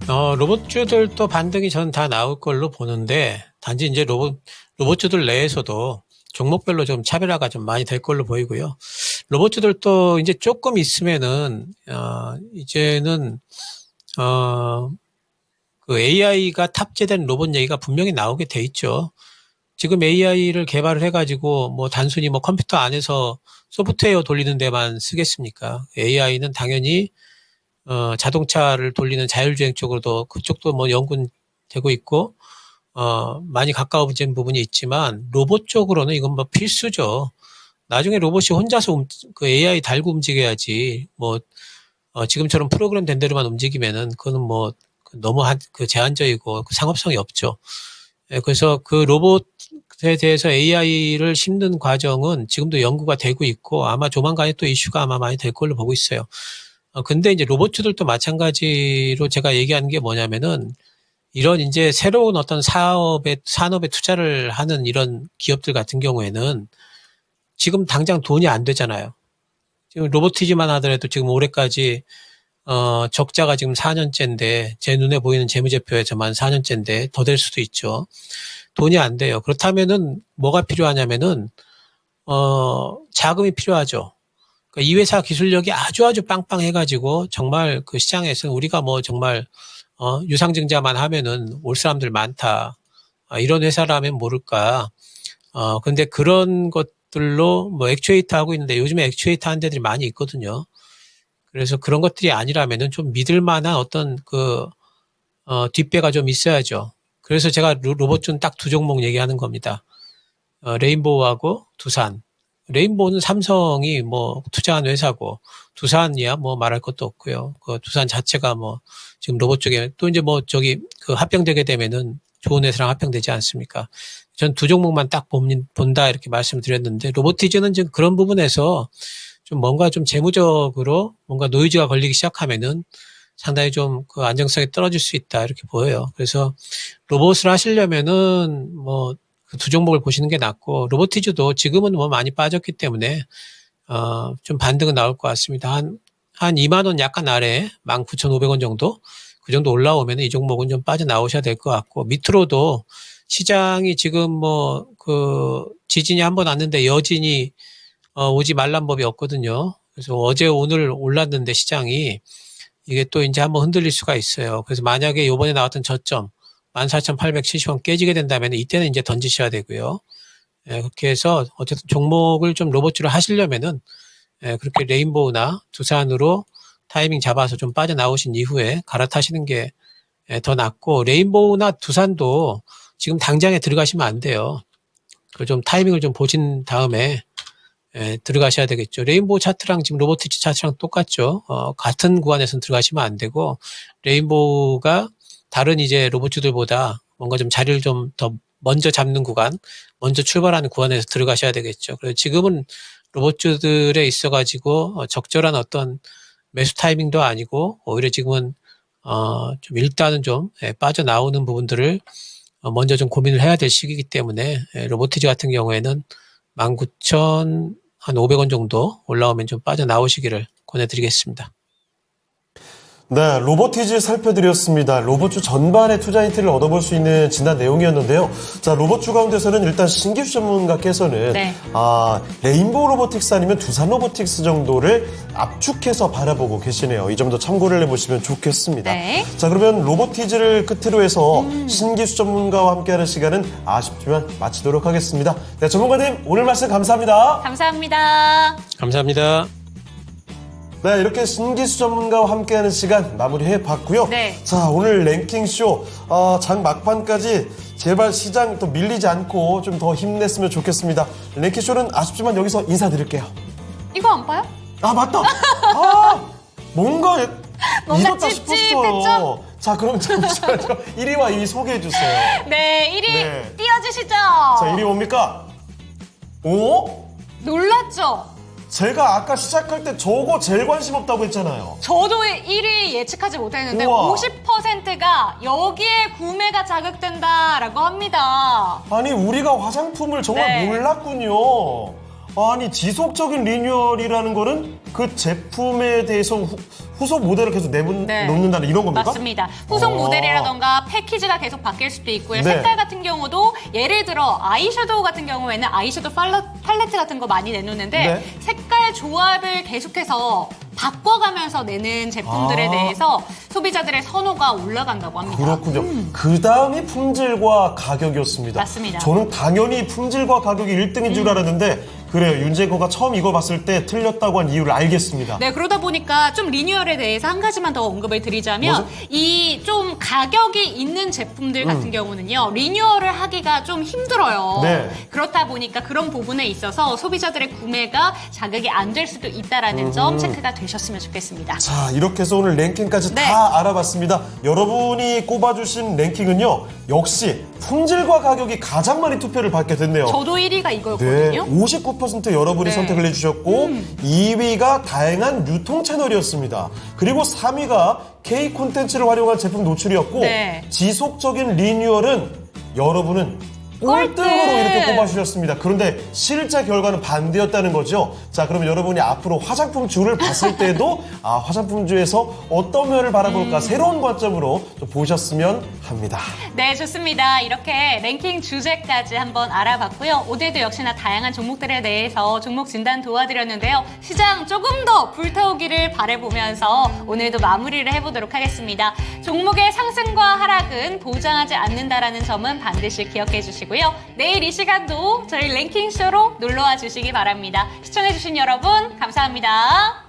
로봇주들도 반등이 전 다 나올 걸로 보는데 단지 이제 로봇주들 내에서도 종목별로 좀 차별화가 좀 많이 될 걸로 보이고요. 로봇주들도 이제 조금 있으면은 이제는 그 AI가 탑재된 로봇 얘기가 분명히 나오게 돼 있죠. 지금 AI를 개발을 해가지고 뭐 단순히 뭐 컴퓨터 안에서 소프트웨어 돌리는 데만 쓰겠습니까? AI는 당연히 자동차를 돌리는 자율주행 쪽으로도 그쪽도 뭐 연구되고 있고 많이 가까워진 부분이 있지만 로봇 쪽으로는 이건 뭐 필수죠. 나중에 로봇이 혼자서 그 AI 달고 움직여야지 뭐 지금처럼 프로그램 된 대로만 움직이면은 그거는 뭐 너무 그 제한적이고 그 상업성이 없죠. 그래서 그 로봇에 대해서 AI를 심는 과정은 지금도 연구가 되고 있고 아마 조만간에 또 이슈가 아마 많이 될 걸로 보고 있어요. 근데 이제 로봇들도 마찬가지로 제가 얘기하는 게 뭐냐면은 이런 이제 새로운 어떤 산업에 투자를 하는 이런 기업들 같은 경우에는 지금 당장 돈이 안 되잖아요. 지금 로보티즈만 하더라도 지금 올해까지 적자가 지금 4년째인데 제 눈에 보이는 재무제표에서만 4년째인데 더 될 수도 있죠. 돈이 안 돼요. 그렇다면은 뭐가 필요하냐면은 자금이 필요하죠. 그러니까 이 회사 기술력이 아주 빵빵해가지고 정말 그 시장에서 우리가 뭐 정말 유상증자만 하면은 올 사람들 많다. 이런 회사라면 모를까. 근데 그런 것들로 뭐 액추에이터 하고 있는데 요즘에 액추에이터 하는 데들이 많이 있거든요. 그래서 그런 것들이 아니라면은 좀 믿을 만한 어떤 뒷배가 좀 있어야죠. 그래서 제가 로봇은 딱 두 종목 얘기하는 겁니다. 레인보우하고 두산. 레인보우는 삼성이 뭐 투자한 회사고 두산이야 뭐 말할 것도 없고요. 그 두산 자체가 뭐 지금 로봇 쪽에 또 이제 뭐 그 합병되게 되면은 좋은 회사랑 합병되지 않습니까? 전 두 종목만 딱 본다 이렇게 말씀드렸는데 로보티즈는 지금 그런 부분에서 좀 뭔가 좀 재무적으로 뭔가 노이즈가 걸리기 시작하면은 상당히 좀 그 안정성이 떨어질 수 있다 이렇게 보여요. 그래서 로봇을 하시려면은 뭐 그 두 종목을 보시는 게 낫고 로보티즈도 지금은 뭐 많이 빠졌기 때문에 좀 반등은 나올 것 같습니다. 한 2만 원 약간 아래 19,500원 정도 그 정도 올라오면 이 종목은 좀 빠져나오셔야 될 것 같고, 밑으로도 시장이 지금 지진이 한번 왔는데 여진이 오지 말란 법이 없거든요. 그래서 어제 오늘 올랐는데 시장이 이게 또 이제 한번 흔들릴 수가 있어요. 그래서 만약에 요번에 나왔던 저점 14,870원 깨지게 된다면 이때는 이제 던지셔야 되고요. 그렇게 해서 어쨌든 종목을 좀 로봇주로 하시려면은 그렇게 레인보우나 두산으로 타이밍 잡아서 좀 빠져나오신 이후에 갈아타시는 게 더 낫고, 레인보우나 두산도 지금 당장에 들어가시면 안 돼요. 그 좀 타이밍을 좀 보신 다음에 들어가셔야 되겠죠. 레인보우 차트랑 지금 로보티지 차트랑 똑같죠. 같은 구간에서는 들어가시면 안 되고, 레인보우가 다른 이제 로봇주들보다 뭔가 좀 자리를 좀 더 먼저 잡는 구간, 먼저 출발하는 구간에서 들어가셔야 되겠죠. 그래서 지금은 로봇주들에 있어가지고 적절한 어떤 매수 타이밍도 아니고, 오히려 지금은 좀 일단은 좀 빠져나오는 부분들을 먼저 좀 고민을 해야 될 시기이기 때문에 로보티지 같은 경우에는 19,500원 정도 올라오면 좀 빠져나오시기를 권해드리겠습니다. 네, 로보티지 살펴드렸습니다. 로봇주 전반의 투자 힌트를 얻어볼 수 있는 지난 내용이었는데요. 자, 로봇주 가운데서는 일단 신기수 전문가께서는 네. 레인보우 로보틱스 아니면 두산 로보틱스 정도를 압축해서 바라보고 계시네요. 이 점도 참고를 해보시면 좋겠습니다. 네. 자, 그러면 로보티지를 끝으로 해서 신기수 전문가와 함께하는 시간은 아쉽지만 마치도록 하겠습니다. 네, 전문가님 오늘 말씀 감사합니다. 감사합니다. 감사합니다. 네, 이렇게 신기수 전문가와 함께하는 시간 마무리해봤고요. 네. 자, 오늘 랭킹쇼 장 막판까지 제발 시장 또 밀리지 않고 좀 더 힘냈으면 좋겠습니다. 랭킹쇼는 아쉽지만 여기서 인사드릴게요. 이거 안 봐요? 아, 맞다. 뭔가 잊었다 찝찝했죠? 싶었어요. 자, 그럼 잠시만요. 1위와 2위 소개해주세요. 네, 1위 네. 띄워주시죠. 자, 1위 뭡니까? 오? 놀랐죠? 제가 아까 시작할 때 저거 제일 관심 없다고 했잖아요. 저도 1위 예측하지 못했는데 우와. 50%가 여기에 구매가 자극된다라고 합니다. 아니, 우리가 화장품을 정말 네. 몰랐군요. 아니, 지속적인 리뉴얼이라는 거는 그 제품에 대해서 후속 모델을 계속 네. 놓는다는 이런 겁니까? 맞습니다. 후속 어. 모델이라던가 패키지가 계속 바뀔 수도 있고요. 네. 색깔 같은 경우도 예를 들어 아이섀도우 같은 경우에는 아이섀도우 팔레트 같은 거 많이 내놓는데 네. 색깔 조합을 계속해서 바꿔가면서 내는 제품들에 아. 대해서 소비자들의 선호가 올라간다고 합니다. 그렇군요. 그 다음이 품질과 가격이었습니다. 맞습니다. 저는 당연히 품질과 가격이 1등인 줄 알았는데 그래요. 윤재거가 처음 이거 봤을 때 틀렸다고 한 이유를 알겠습니다. 네, 그러다 보니까 좀 리뉴얼에 대해서 한 가지만 더 언급을 드리자면 이 좀 가격이 있는 제품들 같은 경우는요. 리뉴얼을 하기가 좀 힘들어요. 네. 그렇다 보니까 그런 부분에 있어서 소비자들의 구매가 자극이 안 될 수도 있다라는 점 체크가 되셨으면 좋겠습니다. 자, 이렇게 해서 오늘 랭킹까지 네. 다 알아봤습니다. 여러분이 꼽아주신 랭킹은요. 역시 품질과 가격이 가장 많이 투표를 받게 됐네요. 저도 1위가 네, 이거였거든요. 59% 여러분이 네. 선택을 해주셨고 2위가 다양한 유통 채널이었습니다. 그리고 3위가 K 콘텐츠를 활용한 제품 노출이었고 네. 지속적인 리뉴얼은 여러분은 꼴등으로 이렇게 꼽아주셨습니다. 그런데 실제 결과는 반대였다는 거죠. 자, 그러면 여러분이 앞으로 화장품주를 봤을 때도 화장품주에서 어떤 면을 바라볼까 새로운 관점으로 좀 보셨으면 합니다. 네, 좋습니다. 이렇게 랭킹 주제까지 한번 알아봤고요. 오늘도 역시나 다양한 종목들에 대해서 종목 진단 도와드렸는데요. 시장 조금 더 불타오기를 바라보면서 오늘도 마무리를 해보도록 하겠습니다. 종목의 상승과 하락은 보장하지 않는다라는 점은 반드시 기억해 주시고요. 내일 이 시간도 저희 랭킹쇼로 놀러와 주시기 바랍니다. 시청해주신 여러분 감사합니다.